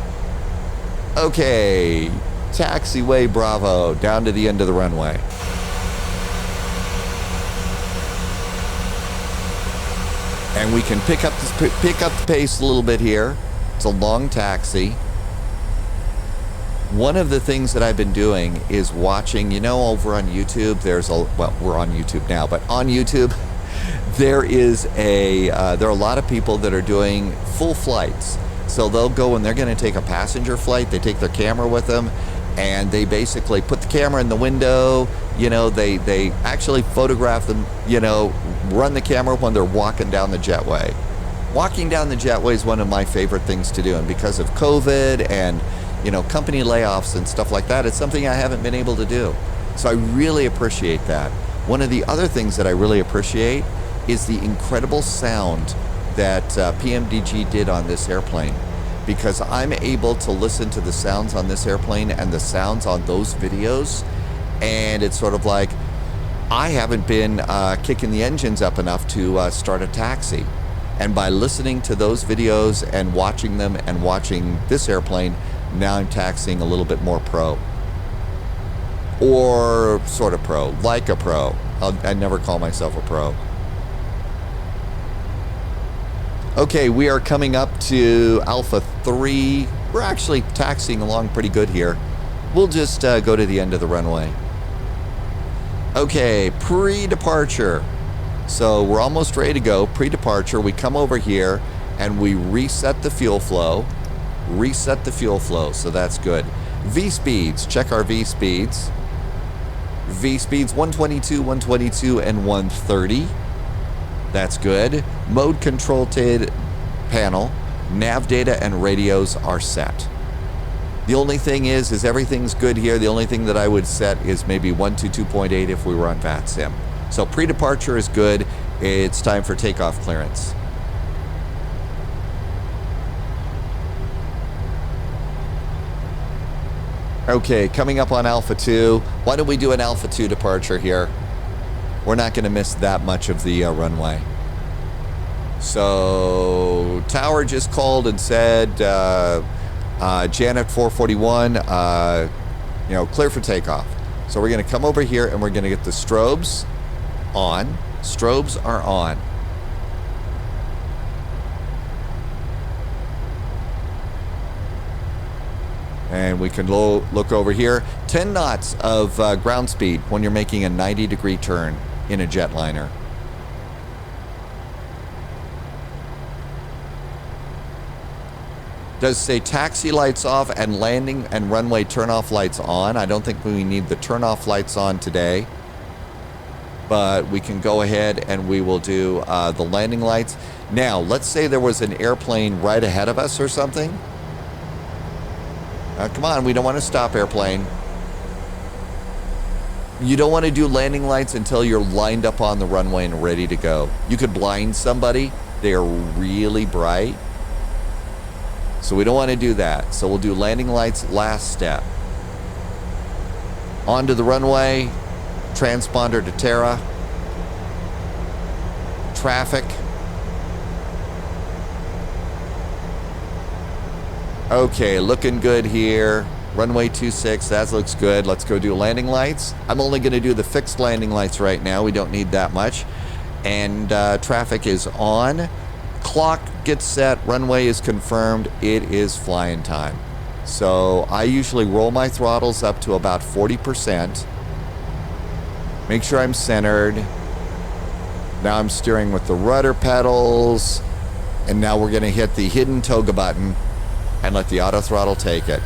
Okay, taxiway Bravo, down to the end of the runway. And we can pick up the pace a little bit here. It's a long taxi. One of the things that I've been doing is watching, over on YouTube, we're on YouTube now, but on YouTube, there are a lot of people that are doing full flights. So they'll go and they're going to take a passenger flight. They take their camera with them and they basically put the camera in the window. They actually photograph them, run the camera when they're walking down the jetway. Walking down the jetway is one of my favorite things to do. And because of COVID and company layoffs and stuff like that, it's something I haven't been able to do. So I really appreciate that. One of the other things that I really appreciate is the incredible sound that PMDG did on this airplane, because I'm able to listen to the sounds on this airplane and the sounds on those videos, and it's sort of like I haven't been kicking the engines up enough to start a taxi. And by listening to those videos and watching them and watching this airplane, now I'm taxiing a little bit more pro. Or sort of pro, like a pro. I never call myself a pro. Okay, we are coming up to Alpha 3. We're actually taxiing along pretty good here. We'll just go to the end of the runway. Okay, pre-departure. So we're almost ready to go. Pre-departure, we come over here and we reset the fuel flow. Reset the fuel flow, so that's good. V-speeds, check our V-speeds. V-speeds 122, 122, and 130. That's good. Mode control panel, nav data, and radios are set. The only thing is everything's good here. The only thing that I would set is maybe 122.8 if we were on VATSIM. So pre-departure is good. It's time for takeoff clearance. Okay, coming up on Alpha 2. Why don't we do an Alpha 2 departure here? We're not going to miss that much of the runway. So, tower just called and said, Janet 441, clear for takeoff. So we're going to come over here and we're going to get the strobes on. Strobes are on. And we can look over here. 10 knots of ground speed when you're making a 90-degree turn in a jetliner. Does say taxi lights off and landing and runway turnoff lights on. I don't think we need the turnoff lights on today. But we can go ahead and we will do the landing lights. Now, let's say there was an airplane right ahead of us or something. Come on, we don't want to stop airplane. You don't want to do landing lights until you're lined up on the runway and ready to go. You could blind somebody. They are really bright. So we don't want to do that. So we'll do landing lights last step. Onto the runway. Transponder to Terra. Traffic. Okay, looking good here. Runway 26, that looks good. Let's go do landing lights. I'm only going to do the fixed landing lights right now. We don't need that much. And traffic is on. Clock gets set. Runway is confirmed. It is flying time. So I usually roll my throttles up to about 40%. Make sure I'm centered. Now I'm steering with the rudder pedals. And now we're going to hit the hidden toga button and let the auto throttle take it.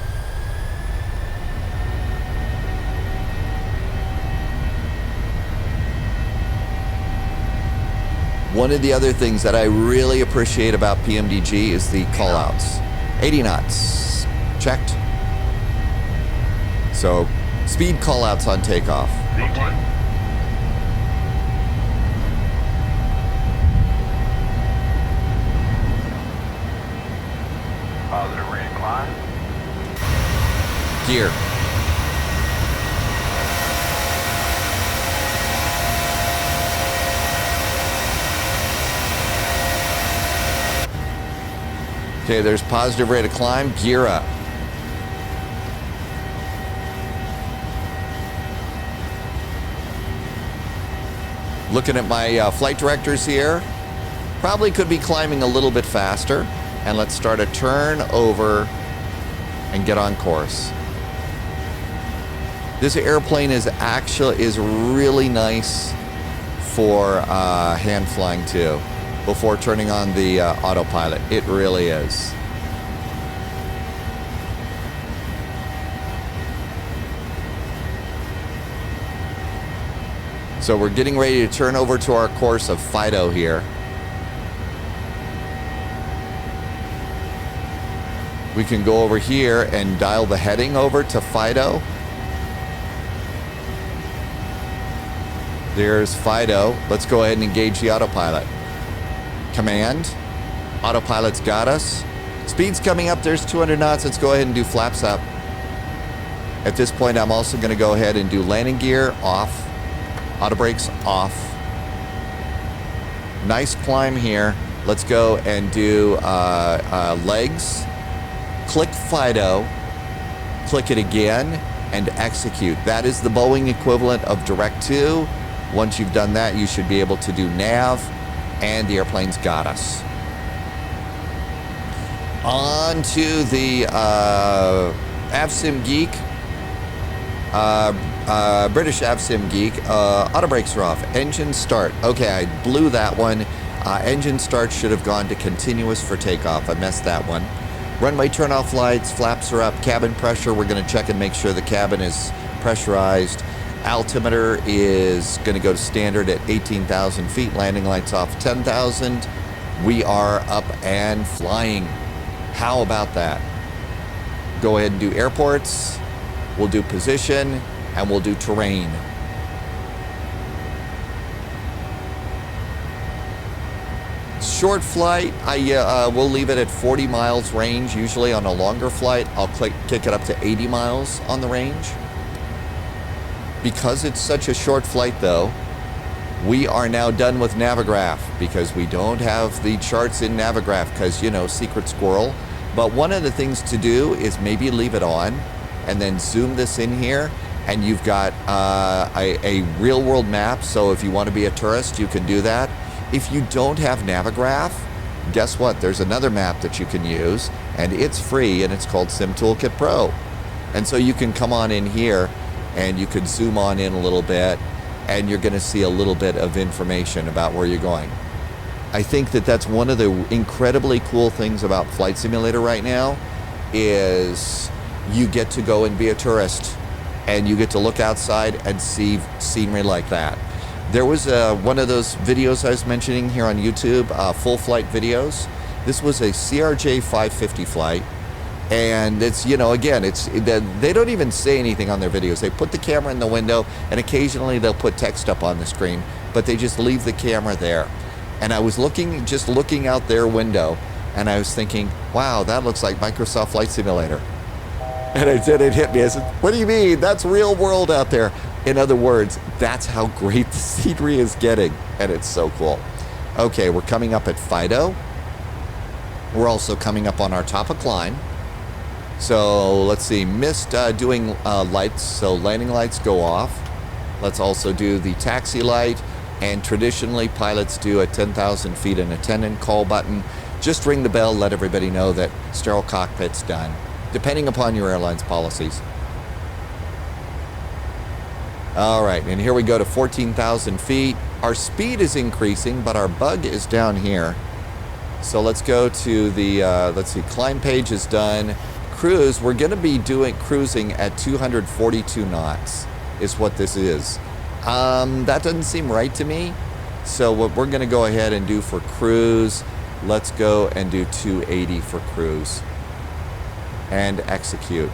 One of the other things that I really appreciate about PMDG is the callouts. 80 knots, checked. So, speed callouts on takeoff. Positive rate of climb. Gear. Okay, there's positive rate of climb. Gear up. Looking at my flight directors here. Probably could be climbing a little bit faster. And let's start a turn over and get on course. This airplane is really nice for hand flying too. Before turning on the autopilot. It really is. So we're getting ready to turn over to our course of Fido here. We can go over here and dial the heading over to Fido. There's Fido. Let's go ahead and engage the autopilot. Command. Autopilot's got us. Speed's coming up. There's 200 knots. Let's go ahead and do flaps up. At this point, I'm also going to go ahead and do landing gear off. Auto brakes off. Nice climb here. Let's go and do legs. Click Fido. Click it again and execute. That is the Boeing equivalent of Direct 2. Once you've done that, you should be able to do nav. And the airplane's got us. On to the AvSim Geek. British AvSim Geek. Auto brakes are off. Engine start. Okay, I blew that one. Engine start should have gone to continuous for takeoff. I messed that one. Runway turn off lights. Flaps are up. Cabin pressure. We're going to check and make sure the cabin is pressurized. Altimeter is going to go to standard at 18,000 feet. Landing lights off 10,000. We are up and flying. How about that? Go ahead and do airports. We'll do position and we'll do terrain. Short flight, we'll leave it at 40 miles range. Usually on a longer flight, I'll kick it up to 80 miles on the range. Because it's such a short flight though, we are now done with Navigraph because we don't have the charts in Navigraph because, you know, secret squirrel. But one of the things to do is maybe leave it on and then zoom this in here and you've got a real world map. So if you want to be a tourist, you can do that. If you don't have Navigraph, guess what? There's another map that you can use and it's free and it's called Sim Toolkit Pro. And so you can come on in here and you could zoom on in a little bit and you're going to see a little bit of information about where you're going. I think that that's one of the incredibly cool things about Flight Simulator right now is you get to go and be a tourist and you get to look outside and see scenery like that. There was one of those videos I was mentioning here on YouTube, full flight videos. This was a CRJ 550 flight. And it's, you know, again, they don't even say anything on their videos. They put the camera in the window and occasionally they'll put text up on the screen, but they just leave the camera there. And I was just looking out their window and I was thinking, wow, that looks like Microsoft Flight Simulator. And it hit me. I said, what do you mean? That's real world out there. In other words, that's how great the scenery is getting. And it's so cool. Okay, we're coming up at Fido. We're also coming up on our top of climb. So let's see, missed doing lights, so landing lights go off. Let's also do the taxi light, and traditionally pilots do a 10,000 feet and attendant call button. Just ring the bell, let everybody know that sterile cockpit's done, depending upon your airline's policies. All right, and here we go to 14,000 feet. Our speed is increasing, but our bug is down here. So let's go to the, let's see, climb page is done. Cruise, we're going to be cruising at 242 knots is what this is. That doesn't seem right to me. So what we're going to go ahead and do for cruise, let's go and do 280 for cruise and execute.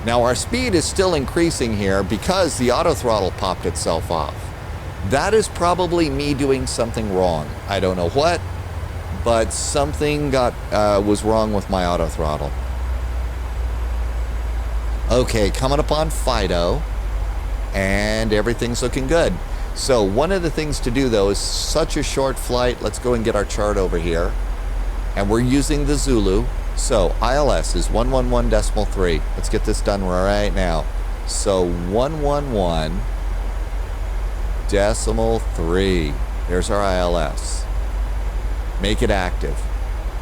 Now our speed is still increasing here because the auto throttle popped itself off. That is probably me doing something wrong. I don't know what, but something was wrong with my auto throttle. Okay, coming up on FIDO, and everything's looking good. So one of the things to do though is such a short flight. Let's go and get our chart over here. And we're using the Zulu. So ILS is 111.3. Let's get this done right now. So 111.3. There's our ILS. Make it active.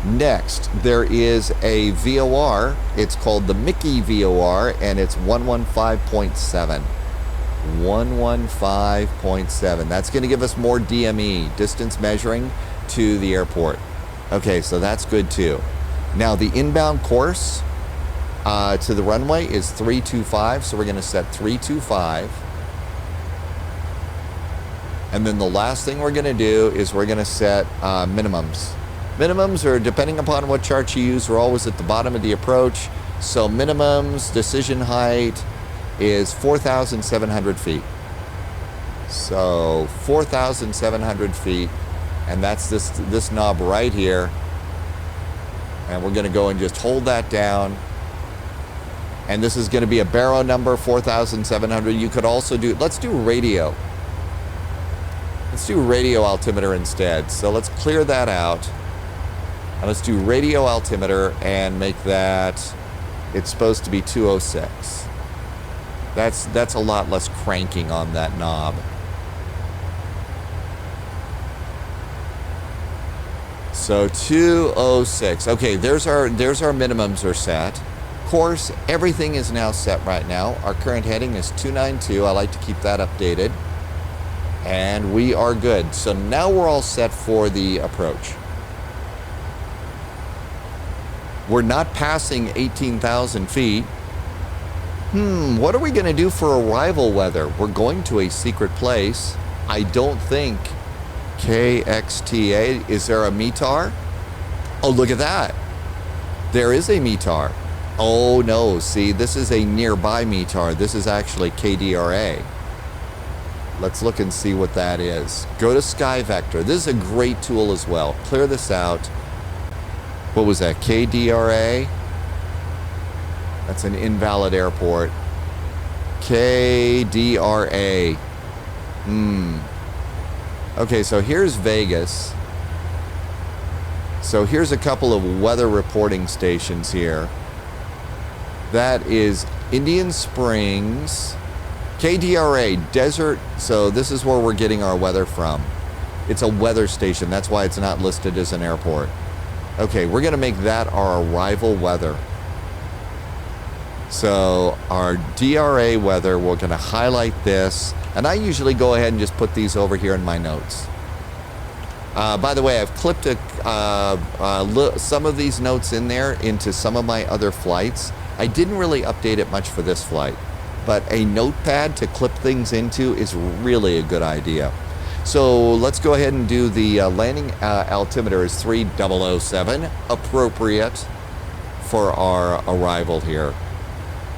Next, there is a VOR. It's called the Mickey VOR, and it's 115.7. 115.7. That's going to give us more DME, distance measuring, to the airport. Okay, so that's good too. Now the inbound course to the runway is 325, so we're going to set 325. And then the last thing we're going to do is we're going to set minimums. Minimums are, depending upon what chart you use, are always at the bottom of the approach. So minimums, decision height is 4,700 feet. So 4,700 feet, and that's this knob right here. And we're going to go and just hold that down. And this is going to be a baro number, 4,700. You could also do, let's do radio. Let's do radio altimeter instead. So let's clear that out. And let's do radio altimeter and make that, it's supposed to be 206. That's a lot less cranking on that knob. So 206. Okay, there's our minimums are set. Of course, everything is now set right now. Our current heading is 292. I like to keep that updated. And we are good. So now we're all set for the approach. We're not passing 18,000 feet. What are we going to do for arrival weather? We're going to a secret place. I don't think KXTA, is there a METAR? Oh, look at that. There is a METAR. Oh no, see, this is a nearby METAR. This is actually KDRA. Let's look and see what that is. Go to Sky Vector. This is a great tool as well. Clear this out. What was that, KDRA? That's an invalid airport. KDRA. Okay, so here's Vegas. So here's a couple of weather reporting stations here. That is Indian Springs, KDRA, Desert. So this is where we're getting our weather from. It's a weather station. That's why it's not listed as an airport. Okay, we're going to make that our arrival weather. So our DRA weather, we're going to highlight this. And I usually go ahead and just put these over here in my notes. By the way, I've clipped some of these notes in there into some of my other flights. I didn't really update it much for this flight, but a notepad to clip things into is really a good idea. So let's go ahead and do the landing altimeter is 3007, appropriate for our arrival here.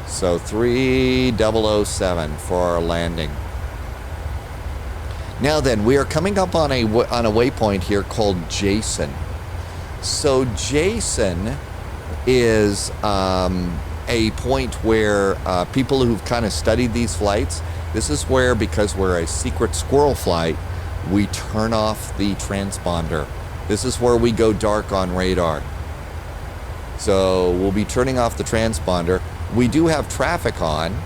So 3007 for our landing. Now then, we are coming up on a waypoint here called Jason. So Jason is a point where people who've kind of studied these flights, this is where, because we're a secret squirrel flight, we turn off the transponder. This is where we go dark on radar. So we'll be turning off the transponder. We do have traffic on.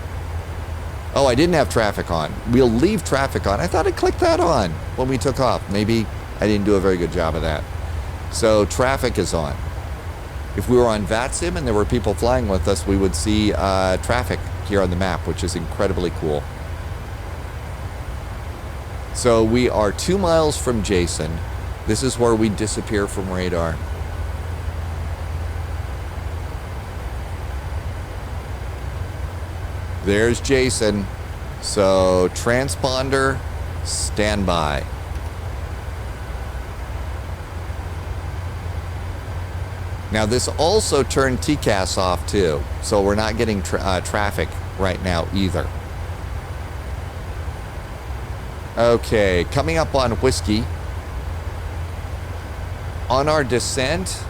Oh, I didn't have traffic on. We'll leave traffic on. I thought I clicked that on when we took off. Maybe I didn't do a very good job of that. So traffic is on. If we were on VATSIM and there were people flying with us, we would see traffic here on the map, which is incredibly cool. So we are 2 miles from Jason. This is where we disappear from radar. There's Jason. So transponder, standby. Now this also turned TCAS off too, so we're not getting traffic right now either. Okay, coming up on Whiskey. On our descent,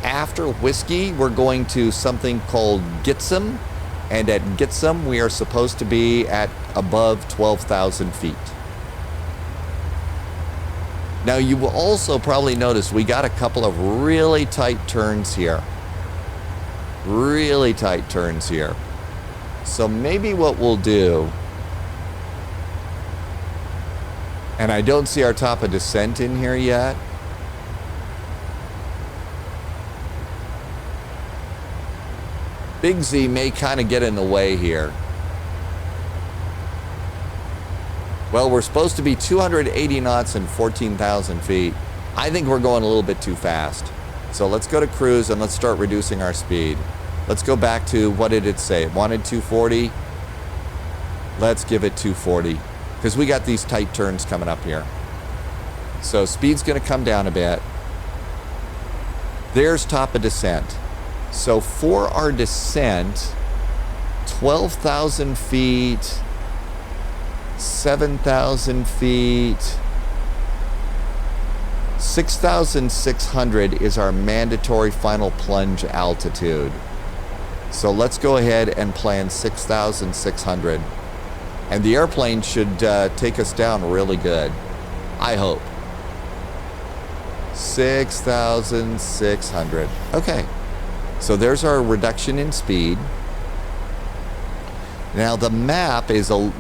after Whiskey, we're going to something called Gitsum. And at Gitsum, we are supposed to be at above 12,000 feet. Now, you will also probably notice we got a couple of really tight turns here. Really tight turns here. So maybe what we'll do, and I don't see our top of descent in here yet. Big Z may kind of get in the way here. Well, we're supposed to be 280 knots and 14,000 feet. I think we're going a little bit too fast. So let's go to cruise and let's start reducing our speed. Let's go back to, what did it say? It wanted 240. Let's give it 240 because we got these tight turns coming up here. So speed's going to come down a bit. There's top of descent. So for our descent, 12,000 feet, 7,000 feet, 6,600 is our mandatory final plunge altitude. So let's go ahead and plan 6,600. And the airplane should take us down really good. I hope. 6,600. Okay. So there's our reduction in speed. Now the map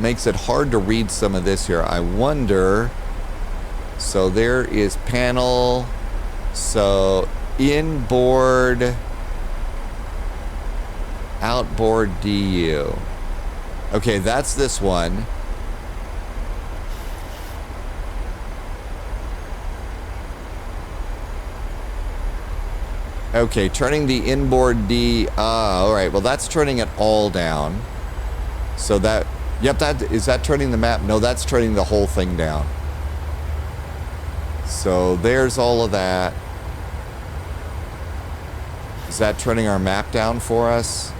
makes it hard to read some of this here. I wonder. So there is panel. So inboard, outboard DU. Okay, that's this one. Okay, turning the inboard D. All right, well, that's turning it all down. So that, yep, is that turning the map? No, that's turning the whole thing down. So there's all of that. Is that turning our map down for us?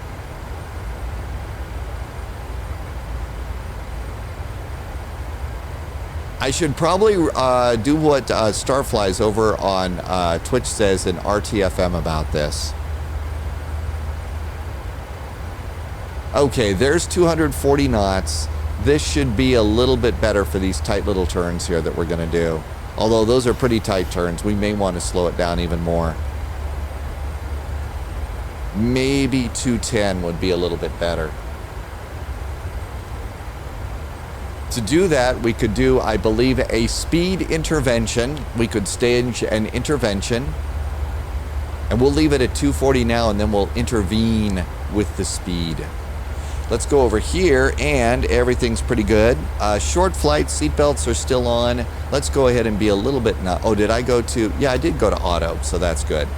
I should probably do what Starflies over on Twitch says in RTFM about this. Okay, there's 240 knots. This should be a little bit better for these tight little turns here that we're going to do. Although those are pretty tight turns, we may want to slow it down even more. Maybe 210 would be a little bit better. To do that, we could do, I believe, a speed intervention. We could stage an intervention. And we'll leave it at 240 now, and then we'll intervene with the speed. Let's go over here, and everything's pretty good. Short flight, seatbelts are still on. Let's go ahead and be a little bit... Oh, did I go to... Yeah, I did go to auto, so that's good.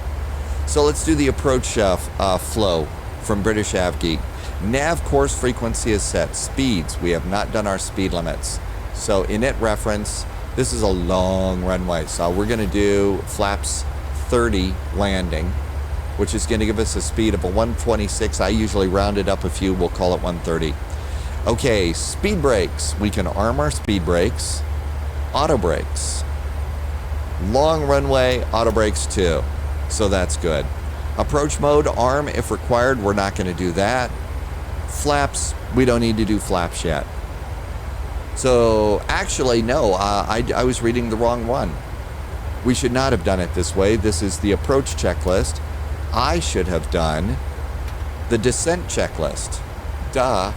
So let's do the approach flow from British AvGeek. Nav course frequency is set. Speeds, we have not done our speed limits. So init reference, this is a long runway. So we're going to do flaps 30 landing, which is going to give us a speed of a 126. I usually round it up a few. We'll call it 130. Okay, speed brakes. We can arm our speed brakes. Auto brakes. Long runway, auto brakes too. So that's good. Approach mode, arm if required. We're not going to do that. Flaps, we don't need to do flaps yet. So actually, no, I was reading the wrong one. We should not have done it this way. This is the approach checklist. I should have done the descent checklist. Duh.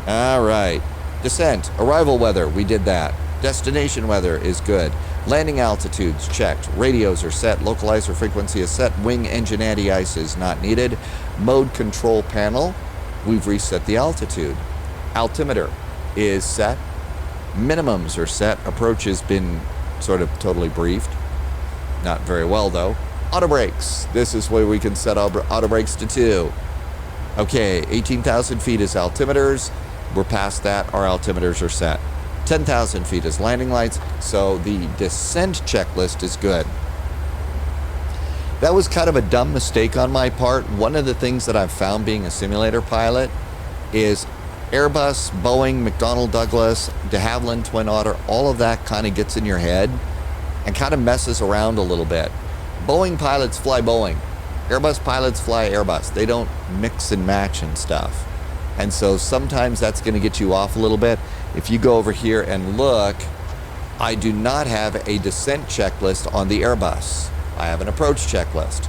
All right. Descent, arrival weather, we did that. Destination weather is good. Landing altitudes, checked. Radios are set. Localizer frequency is set. Wing engine anti-ice is not needed. Mode control panel, we've reset the altitude. Altimeter is set. Minimums are set. Approach has been sort of totally briefed. Not very well, though. Auto brakes. This is where we can set auto brakes to 2. Okay, 18,000 feet is altimeters. We're past that. Our altimeters are set. 10,000 feet is landing lights. So the descent checklist is good. That was kind of a dumb mistake on my part. One of the things that I've found being a simulator pilot is Airbus, Boeing, McDonnell Douglas, de Havilland Twin Otter, all of that kind of gets in your head and kind of messes around a little bit. Boeing pilots fly Boeing. Airbus pilots fly Airbus. They don't mix and match and stuff. And so sometimes that's going to get you off a little bit. If you go over here and look, I do not have a descent checklist on the Airbus. I have an approach checklist.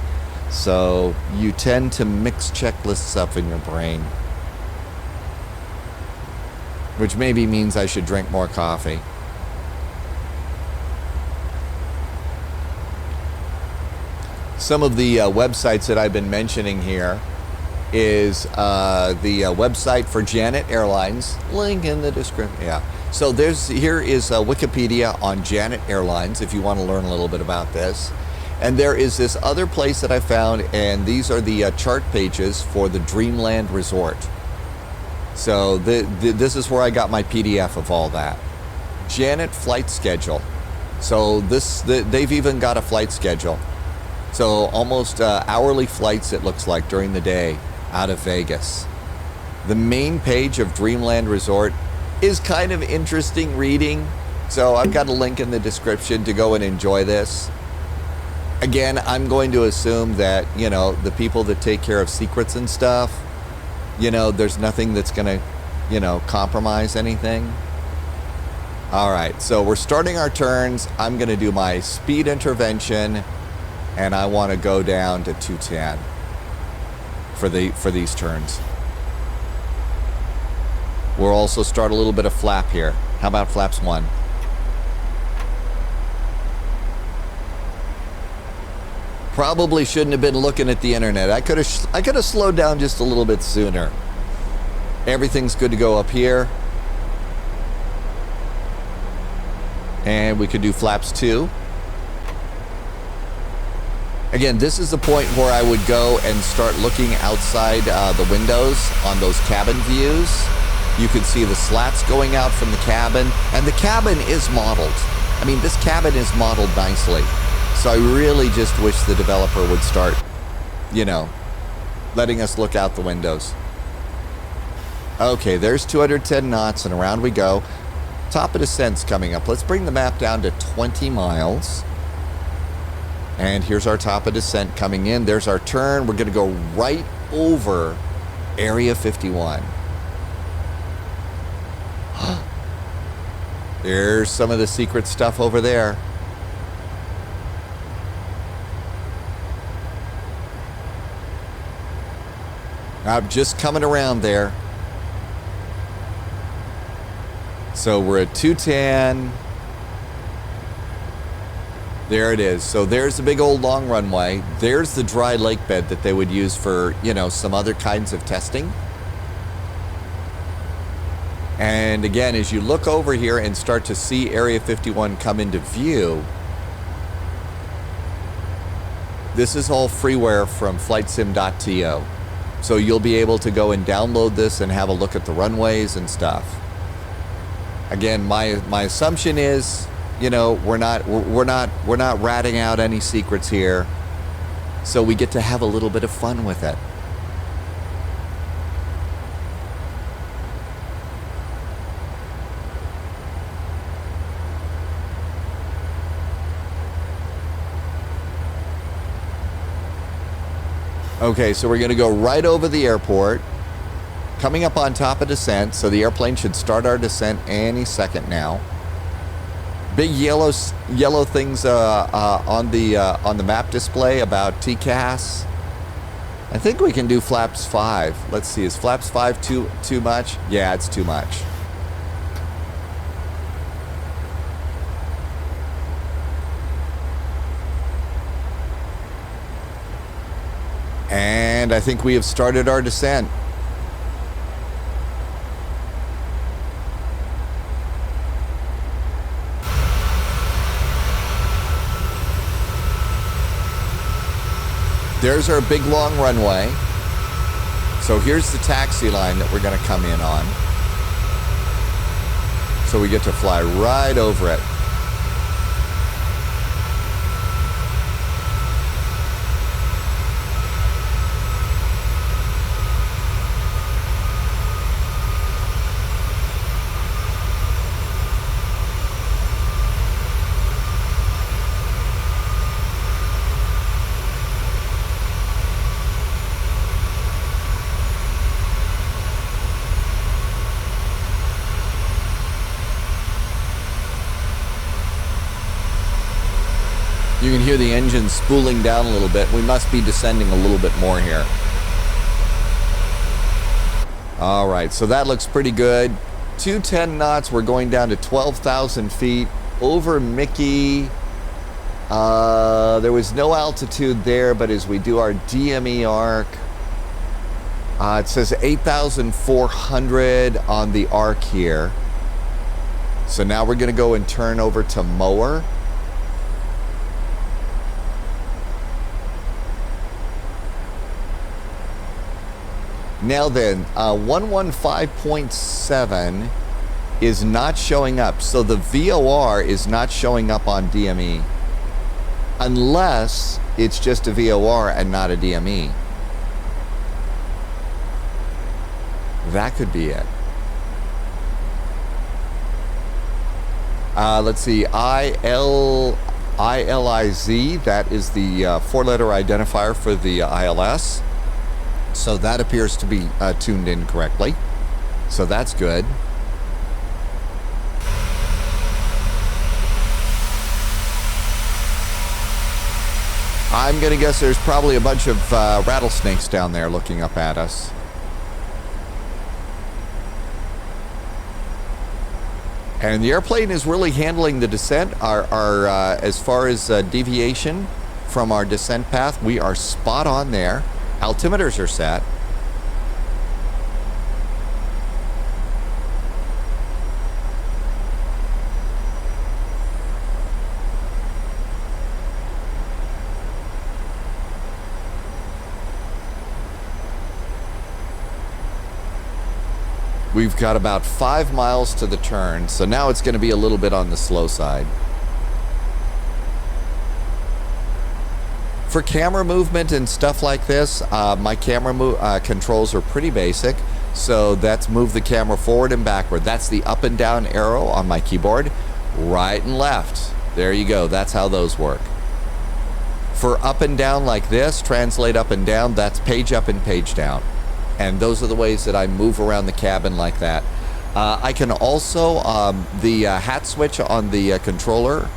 So you tend to mix checklists up in your brain, which maybe means I should drink more coffee. Some of the websites that I've been mentioning here is the website for Janet Airlines. Link in the description. Yeah. So here is Wikipedia on Janet Airlines if you want to learn a little bit about this. And there is this other place that I found, and these are the chart pages for the Dreamland Resort. So this is where I got my PDF of all that. Janet flight schedule. So they've even got a flight schedule. So almost hourly flights, it looks like, during the day out of Vegas. The main page of Dreamland Resort is kind of interesting reading. So I've got a link in the description to go and enjoy this. Again, I'm going to assume that, you know, the people that take care of secrets and stuff, you know, there's nothing that's going to, you know, compromise anything. All right, so we're starting our turns. I'm going to do my speed intervention, and I want to go down to 210 for these turns. We'll also start a little bit of flap here. How about flaps 1? Probably shouldn't have been looking at the internet. I could have slowed down just a little bit sooner. Everything's good to go up here. And we could do flaps 2. Again, this is the point where I would go and start looking outside the windows on those cabin views. You can see the slats going out from the cabin, and the cabin is modeled. I mean, this cabin is modeled nicely. So I really just wish the developer would start, you know, letting us look out the windows. Okay, there's 210 knots, and around we go. Top of descent's coming up. Let's bring the map down to 20 miles. And here's our top of descent coming in. There's our turn. We're going to go right over Area 51. There's some of the secret stuff over there. I'm just coming around there. So we're at 210. There it is. So there's the big old long runway. There's the dry lake bed that they would use for, you know, some other kinds of testing. And again, as you look over here and start to see Area 51 come into view, this is all freeware from flightsim.to. So you'll be able to go and download this and have a look at the runways and stuff. Again, my assumption is, you know, we're not ratting out any secrets here, so we get to have a little bit of fun with it. Okay, so we're going to go right over the airport, coming up on top of descent, so the airplane should start our descent any second now. Big yellow things on the map display about TCAS. I think we can do flaps 5. Let's see, is flaps 5 too much? Yeah, it's too much. And I think we have started our descent. There's our big long runway. So here's the taxi line that we're going to come in on. So we get to fly right over it. You can hear the engine spooling down a little bit. We must be descending a little bit more here. All right, so that looks pretty good. 210 knots, we're going down to 12,000 feet over Mickey. There was no altitude there, but as we do our DME arc, it says 8,400 on the arc here. So now we're gonna go and turn over to mower. Now then, 115.7 is not showing up. So the VOR is not showing up on DME unless it's just a VOR and not a DME. That could be it. Let's see, ILIZ, that is the four-letter identifier for the ILS. So that appears to be tuned in correctly. So that's good. I'm going to guess there's probably a bunch of rattlesnakes down there looking up at us. And the airplane is really handling the descent. As far as deviation from our descent path, we are spot on there. Altimeters are set. We've got about 5 miles to the turn, so now it's going to be a little bit on the slow side. For camera movement and stuff like this, my camera controls are pretty basic. So that's move the camera forward and backward. That's the up and down arrow on my keyboard. Right and left. There you go. That's how those work. For up and down like this, translate up and down, that's page up and page down. And those are the ways that I move around the cabin like that. I can also, the hat switch on the controller,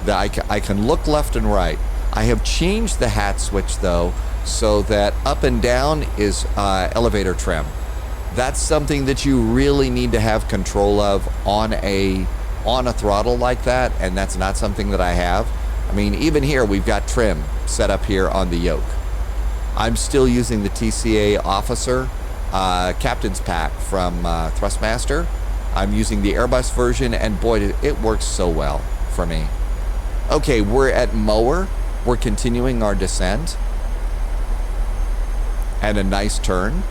I can look left and right. I have changed the hat switch though, so that up and down is elevator trim. That's something that you really need to have control of on a throttle like that, and that's not something that I have. I mean, even here we've got trim set up here on the yoke. I'm still using the TCA Officer Captain's Pack from Thrustmaster. I'm using the Airbus version, and boy, it works so well for me. Okay, we're at mower. We're continuing our descent. And a nice turn.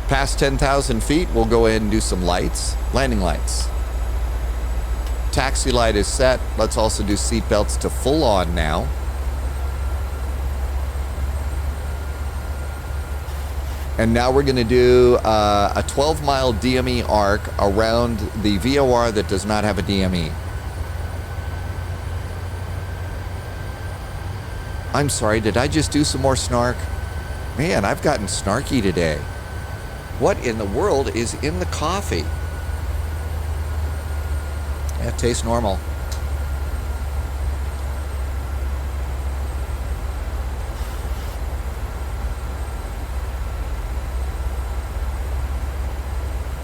Past 10,000 feet, we'll go ahead and do some lights. Landing lights. Taxi light is set. Let's also do seat belts to full on now. And now we're going to do a 12-mile DME arc around the VOR that does not have a DME. I'm sorry, did I just do some more snark? Man, I've gotten snarky today. What in the world is in the coffee? Yeah, it tastes normal.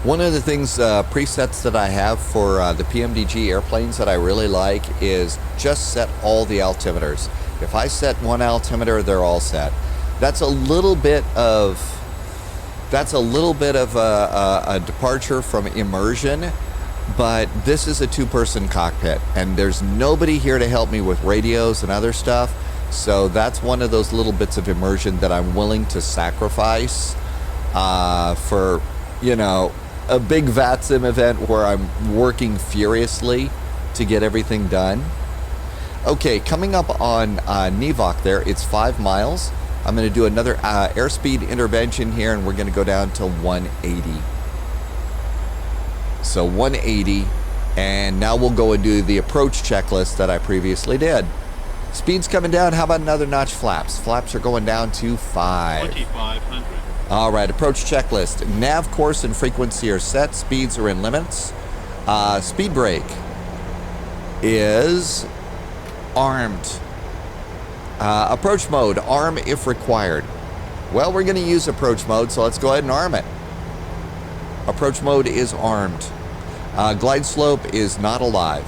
One of the things, presets that I have for the PMDG airplanes that I really like is just set all the altimeters. If I set one altimeter, they're all set. That's a little bit of a departure from immersion, but this is a two-person cockpit, and there's nobody here to help me with radios and other stuff. So that's one of those little bits of immersion that I'm willing to sacrifice for, you know, a big VATSIM event where I'm working furiously to get everything done. Okay, coming up on Nevok there, it's 5 miles. I'm going to do another airspeed intervention here, and we're going to go down to 180. So 180, and now we'll go and do the approach checklist that I previously did. Speed's coming down. How about another notch flaps? Flaps are going down to 5. 2,500. All right, approach checklist. Nav course and frequency are set. Speeds are in limits. Speed brake is armed. Approach mode, arm if required. Well, we're going to use approach mode, so let's go ahead and arm it. Approach mode is armed. Glide slope is not alive.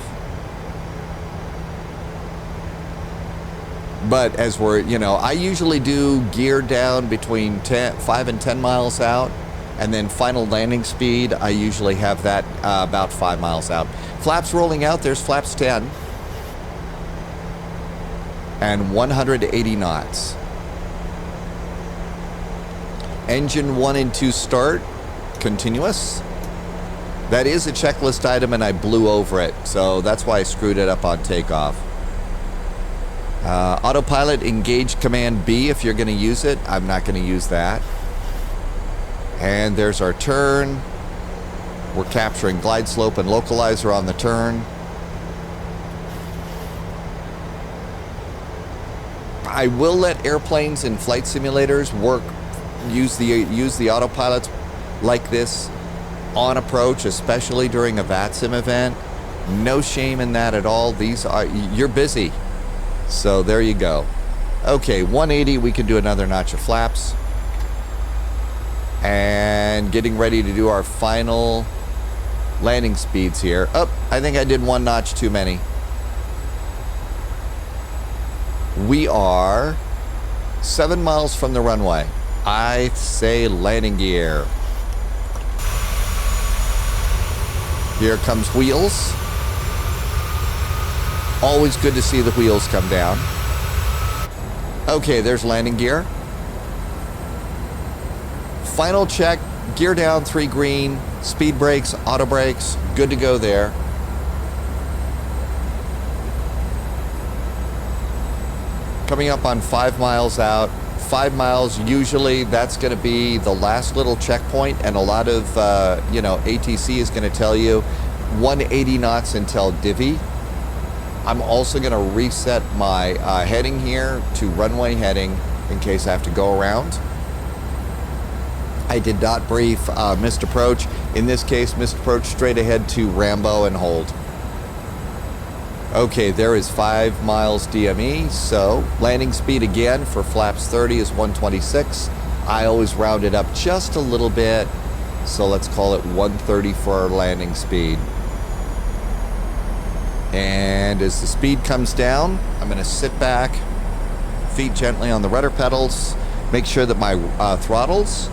But as we're, you know, I usually do gear down between 5 and 10 miles out, and then final landing speed, I usually have that about 5 miles out. Flaps rolling out, there's flaps 10. And 180 knots. Engine 1 and 2 start, continuous. That is a checklist item, and I blew over it, so that's why I screwed it up on takeoff. Autopilot, engage command B if you're going to use it. I'm not going to use that. And there's our turn. We're capturing glide slope and localizer on the turn. I will let airplanes and flight simulators use the autopilots like this on approach, especially during a VATSIM event. No shame in that at all. You're busy. So there you go. Okay, 180, we can do another notch of flaps. And getting ready to do our final landing speeds here. Oh, I think I did one notch too many. We are 7 miles from the runway. I say landing gear. Here comes wheels. Always good to see the wheels come down. Okay, there's landing gear. Final check, gear down, 3 green, speed brakes, auto brakes, good to go there. Coming up on 5 miles out. 5 miles, usually that's going to be the last little checkpoint, and a lot of, ATC is going to tell you 180 knots until divvy. I'm also going to reset my heading here to runway heading in case I have to go around. I did not brief missed approach. In this case, missed approach straight ahead to Rambo and hold. Okay, there is 5 miles DME, so landing speed again for flaps 30 is 126. I always round it up just a little bit, so let's call it 130 for our landing speed. And as the speed comes down, I'm going to sit back, feet gently on the rudder pedals, make sure that my throttles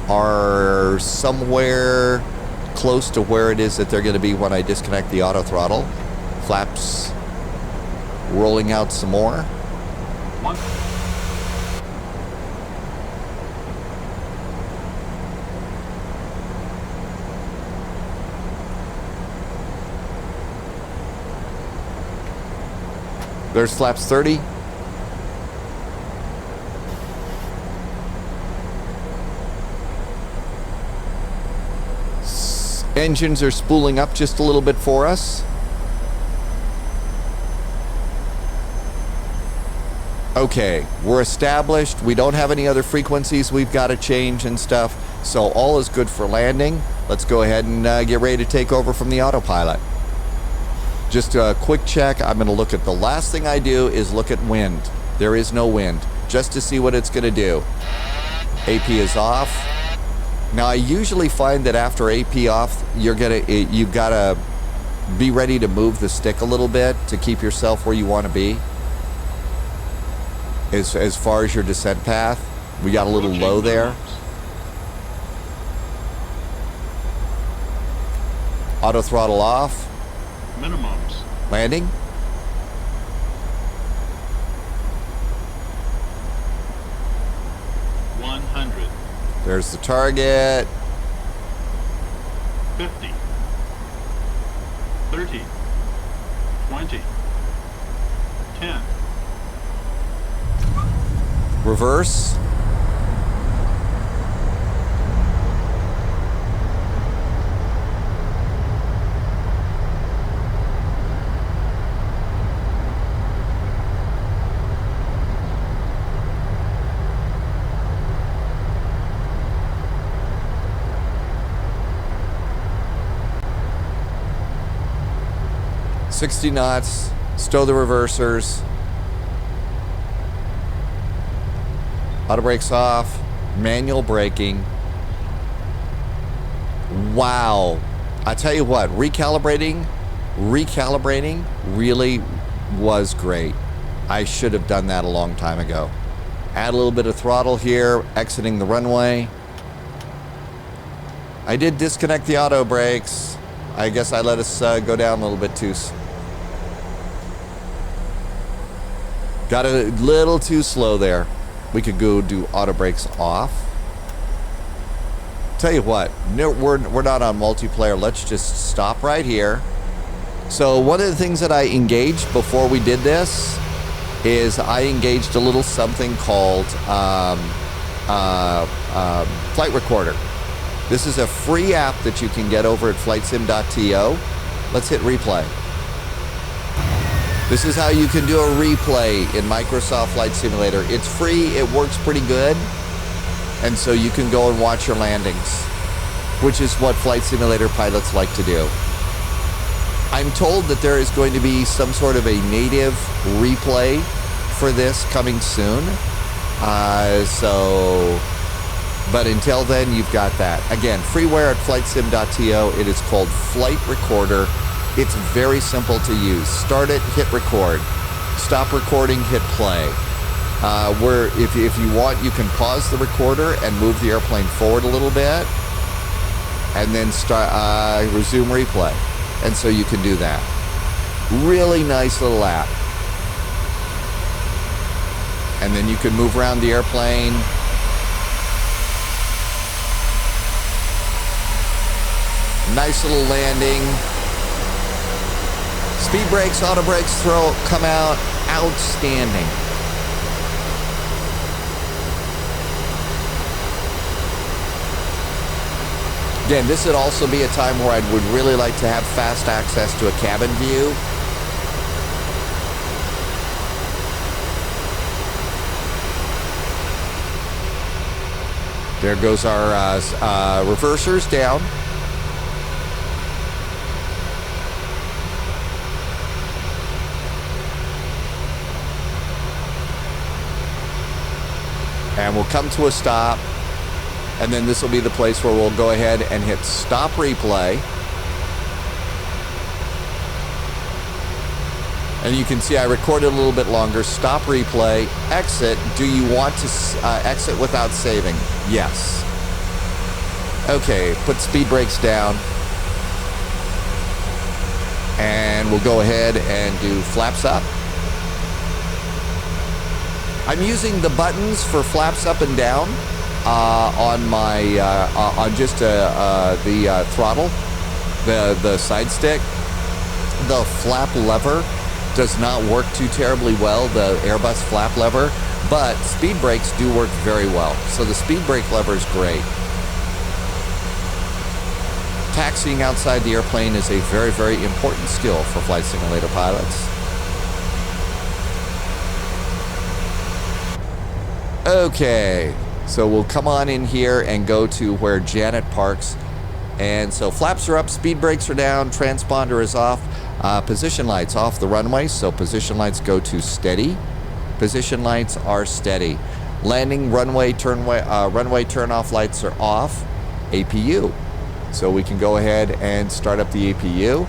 are somewhere close to where it is that they're going to be when I disconnect the auto throttle. Flaps rolling out some more. There's flaps 30. Engines are spooling up just a little bit for us. Okay, we're established. We don't have any other frequencies we've got to change and stuff. So all is good for landing. Let's go ahead and get ready to take over from the autopilot. Just a quick check. I'm going to look at the last thing I do is look at wind. There is no wind, just to see what it's going to do. AP is off. Now I usually find that after AP off, you've got to be ready to move the stick a little bit to keep yourself where you want to be. As far as your descent path, we got a little low there. Auto throttle off. Minimums. Landing. There's the target. 50. 30. 20. 10. Reverse. $60 knots, stow the reversers, auto brakes off, manual braking. Wow. I tell you what, recalibrating really was great. I should have done that a long time ago. Add a little bit of throttle here, exiting the runway. I did disconnect the auto brakes. I guess I let us go down a little bit too. Got a little too slow there. We could go do auto brakes off. Tell you what, no, we're not on multiplayer. Let's just stop right here. So one of the things that I engaged before we did this is I engaged a little something called Flight Recorder. This is a free app that you can get over at flightsim.to. Let's hit replay. This is how you can do a replay in Microsoft Flight Simulator. It's free, it works pretty good, and so you can go and watch your landings, which is what Flight Simulator pilots like to do. I'm told that there is going to be some sort of a native replay for this coming soon. But until then, you've got that. Again, freeware at flightsim.to. It is called Flight Recorder. It's very simple to use. Start it, hit record. Stop recording, hit play. If you want, you can pause the recorder and move the airplane forward a little bit, and then resume replay. And so you can do that. Really nice little app. And then you can move around the airplane. Nice little landing. Speed brakes, auto brakes, come out. Outstanding. Again, this would also be a time where I would really like to have fast access to a cabin view. There goes our reversers down. And we'll come to a stop. And then this will be the place where we'll go ahead and hit stop replay. And you can see I recorded a little bit longer. Stop replay, exit. Do you want to exit without saving? Yes. Okay, put speed brakes down. And we'll go ahead and do flaps up. I'm using the buttons for flaps up and down on my on just the throttle, the side stick. The flap lever does not work too terribly well, the Airbus flap lever, but speed brakes do work very well. So the speed brake lever is great. Taxiing outside the airplane is a very, very important skill for flight simulator pilots. Okay, so we'll come on in here and go to where Janet parks, And so flaps are up, speed brakes are down, transponder is off, position lights off the runway, so position lights go to steady. Position lights are steady. Landing runway turn-off lights are off. APU. So we can go ahead and start up the APU.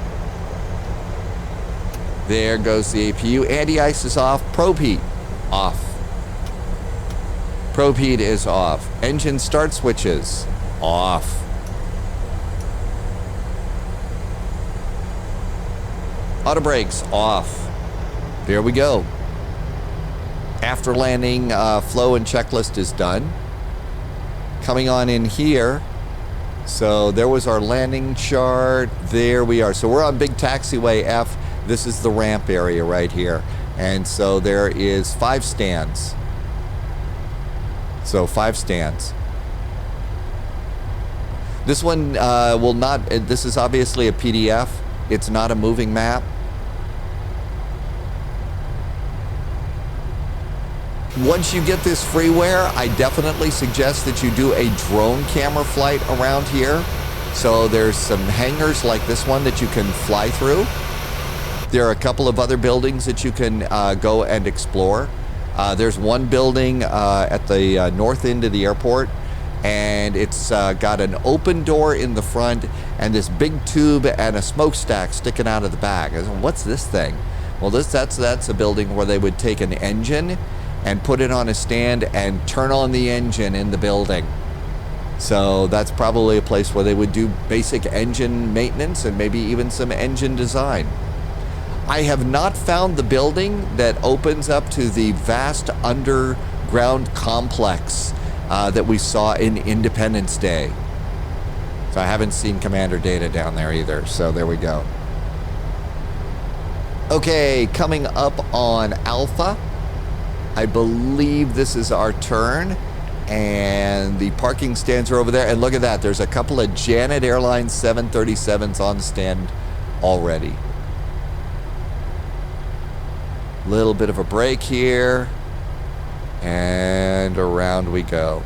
There goes the APU. Anti-ice is off. Probe heat off. Probe heat is off. Engine start switches off. Auto brakes off. There we go. After landing, flow and checklist is done. Coming on in here. So there was our landing chart. There we are. So we're on big taxiway F. This is the ramp area right here. And so there is 5 stands. So 5 stands. This one will not, this is obviously a PDF. It's not a moving map. Once you get this freeware, I definitely suggest that you do a drone camera flight around here. So there's some hangars like this one that you can fly through. There are a couple of other buildings that you can go and explore. There's one building at the north end of the airport, and it's got an open door in the front and this big tube and a smokestack sticking out of the back. What's this thing? Well, that's a building where they would take an engine and put it on a stand and turn on the engine in the building. So that's probably a place where they would do basic engine maintenance and maybe even some engine design. I have not found the building that opens up to the vast underground complex that we saw in Independence Day. So I haven't seen Commander Data down there either, so there we go. Okay, coming up on Alpha. I believe this is our turn, and the parking stands are over there. And look at that, there's a couple of Janet Airlines 737s on the stand already. Little bit of a break here, and around we go.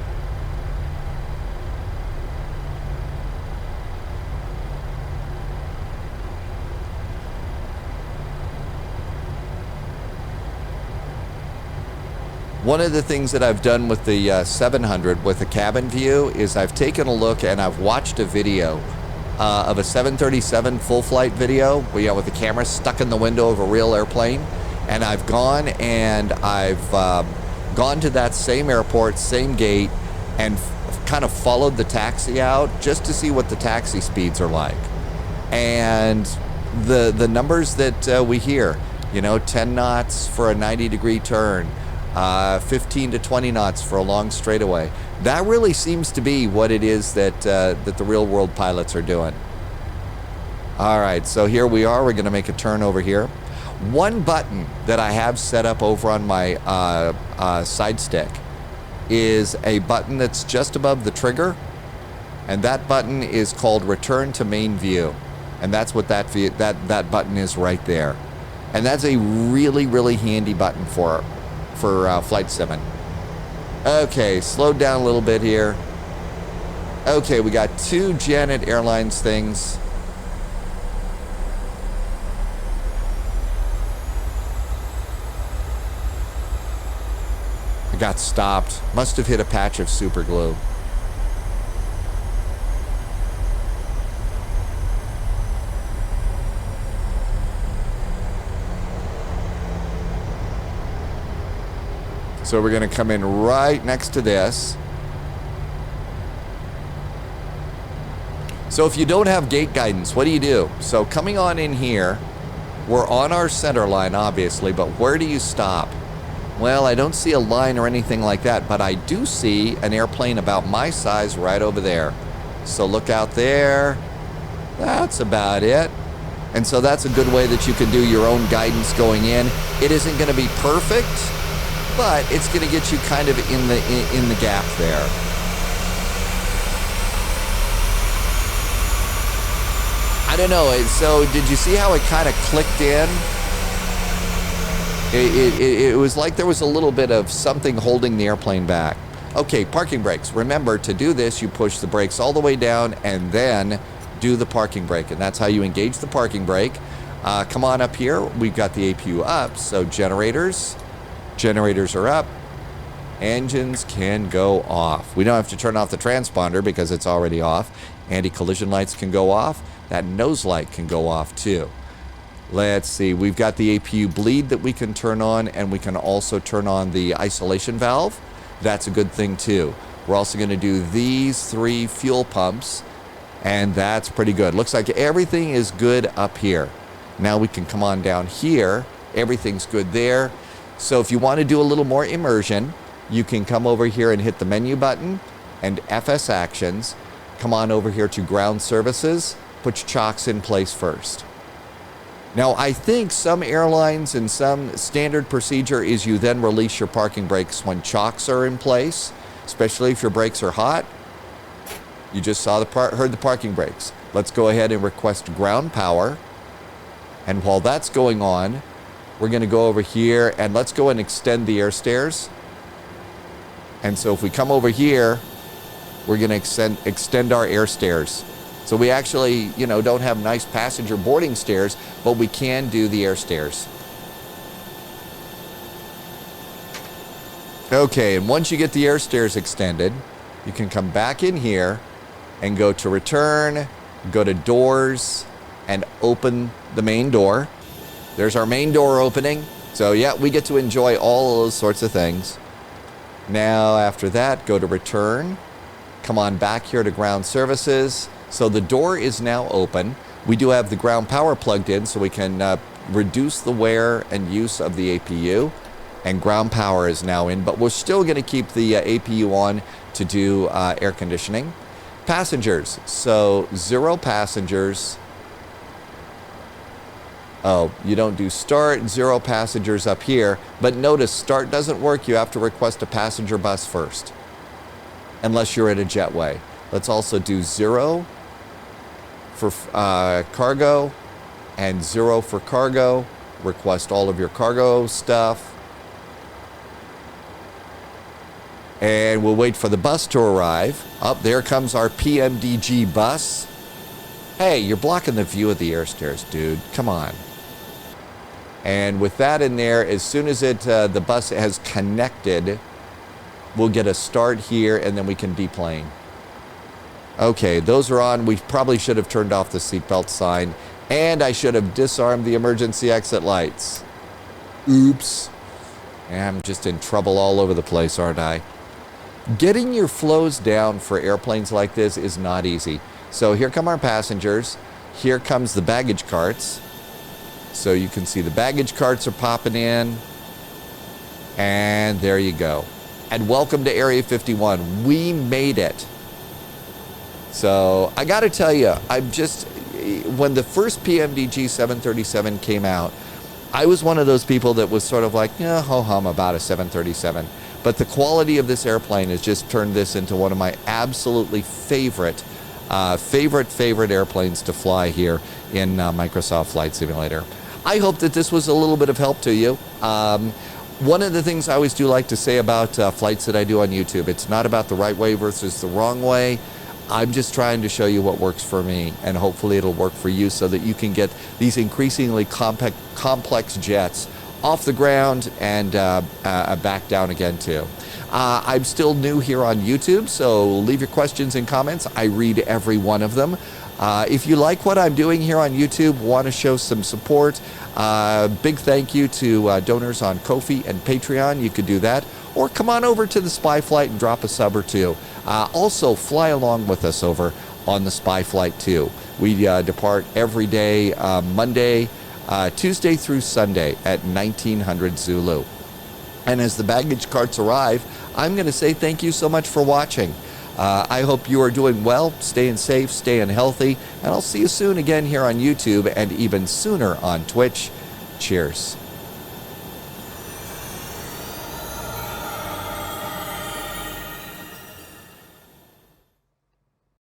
One of the things that I've done with the 700 with the cabin view is I've taken a look and I've watched a video of a 737 full flight video with the camera stuck in the window of a real airplane. And I've gone and I've gone to that same airport, same gate, and kind of followed the taxi out just to see what the taxi speeds are like. And the numbers that we hear, 10 knots for a 90-degree turn, 15 to 20 knots for a long straightaway. That really seems to be what it is that the real-world pilots are doing. All right, so here we are. We're going to make a turn over here. One button that I have set up over on my side stick is a button that's just above the trigger, and that button is called Return to Main View, and that's what that button is right there. And that's a really, really handy button for Flight Sim. Okay, slowed down a little bit here. Okay, we got 2 Janet Airlines things. I got stopped. Must have hit a patch of super glue. So we're going to come in right next to this. So if you don't have gate guidance, what do you do? So coming on in here, we're on our center line, obviously, but where do you stop? Well, I don't see a line or anything like that, but I do see an airplane about my size right over there. So look out there. That's about it. And so that's a good way that you can do your own guidance going in. It isn't going to be perfect, but it's going to get you kind of in the gap there. I don't know. So did you see how it kind of clicked in? It was like there was a little bit of something holding the airplane back. Okay, parking brakes. Remember, to do this, you push the brakes all the way down and then do the parking brake. And that's how you engage the parking brake. Come on up here. We've got the APU up. So generators are up. Engines can go off. We don't have to turn off the transponder because it's already off. Anti-collision lights can go off. That nose light can go off too. Let's see. We've got the APU bleed that we can turn on, and we can also turn on the isolation valve. That's a good thing too. We're also going to do these 3 fuel pumps, and that's pretty good. Looks like everything is good up here. Now we can come on down here. Everything's good there. So if you want to do a little more immersion, you can come over here and hit the menu button and FS Actions. Come on over here to Ground Services. Put your chocks in place first. Now, I think some airlines and some standard procedure is you then release your parking brakes when chocks are in place, especially if your brakes are hot. You just saw heard the parking brakes. Let's go ahead and request ground power. And while that's going on, we're going to go over here and let's go and extend the air stairs. And so if we come over here, we're going to extend our air stairs. So we actually, don't have nice passenger boarding stairs, but we can do the air stairs. Okay, and once you get the air stairs extended, you can come back in here and go to return, go to doors, and open the main door. There's our main door opening. So yeah, we get to enjoy all of those sorts of things. Now, after that, go to return. Come on back here to ground services. So the door is now open. We do have the ground power plugged in, so we can reduce the wear and use of the APU. And ground power is now in, but we're still going to keep the APU on to do air conditioning. Passengers. So 0 passengers. Oh, you don't do start, 0 passengers up here. But notice, start doesn't work. You have to request a passenger bus first, unless you're at a jetway. Let's also do 0 for cargo and 0 for cargo. Request all of your cargo stuff. And we'll wait for the bus to arrive. Up there comes our PMDG bus. Hey, you're blocking the view of the air stairs, dude. Come on. And with that in there, as soon as the bus has connected, we'll get a start here, and then we can deplane. Okay, those are on. We probably should have turned off the seatbelt sign, and I should have disarmed the emergency exit lights. Oops. I'm just in trouble all over the place, aren't I? Getting your flows down for airplanes like this is not easy. So here come our passengers. Here comes the baggage carts. So you can see the baggage carts are popping in. And there you go. And welcome to Area 51. We made it. So I got to tell you, when the first PMDG 737 came out, I was one of those people that was sort of like, yeah, ho-hum about a 737. But the quality of this airplane has just turned this into one of my absolutely favorite airplanes to fly here in Microsoft Flight Simulator. I hope that this was a little bit of help to you. One of the things I always do like to say about flights that I do on YouTube, it's not about the right way versus the wrong way. I'm just trying to show you what works for me, and hopefully it'll work for you so that you can get these increasingly complex jets off the ground and back down again too. I'm still new here on YouTube, so leave your questions and comments. I read every one of them. If you like what I'm doing here on YouTube, want to show some support, big thank you to donors on Ko-fi and Patreon. You could do that. Or come on over to the Spy Flight and drop a sub or two. Also, fly along with us over on the Spy Flight too. We depart every day, Monday, Tuesday through Sunday at 1900 Zulu. And as the baggage carts arrive, I'm going to say thank you so much for watching. I hope you are doing well, staying safe, staying healthy, and I'll see you soon again here on YouTube and even sooner on Twitch. Cheers.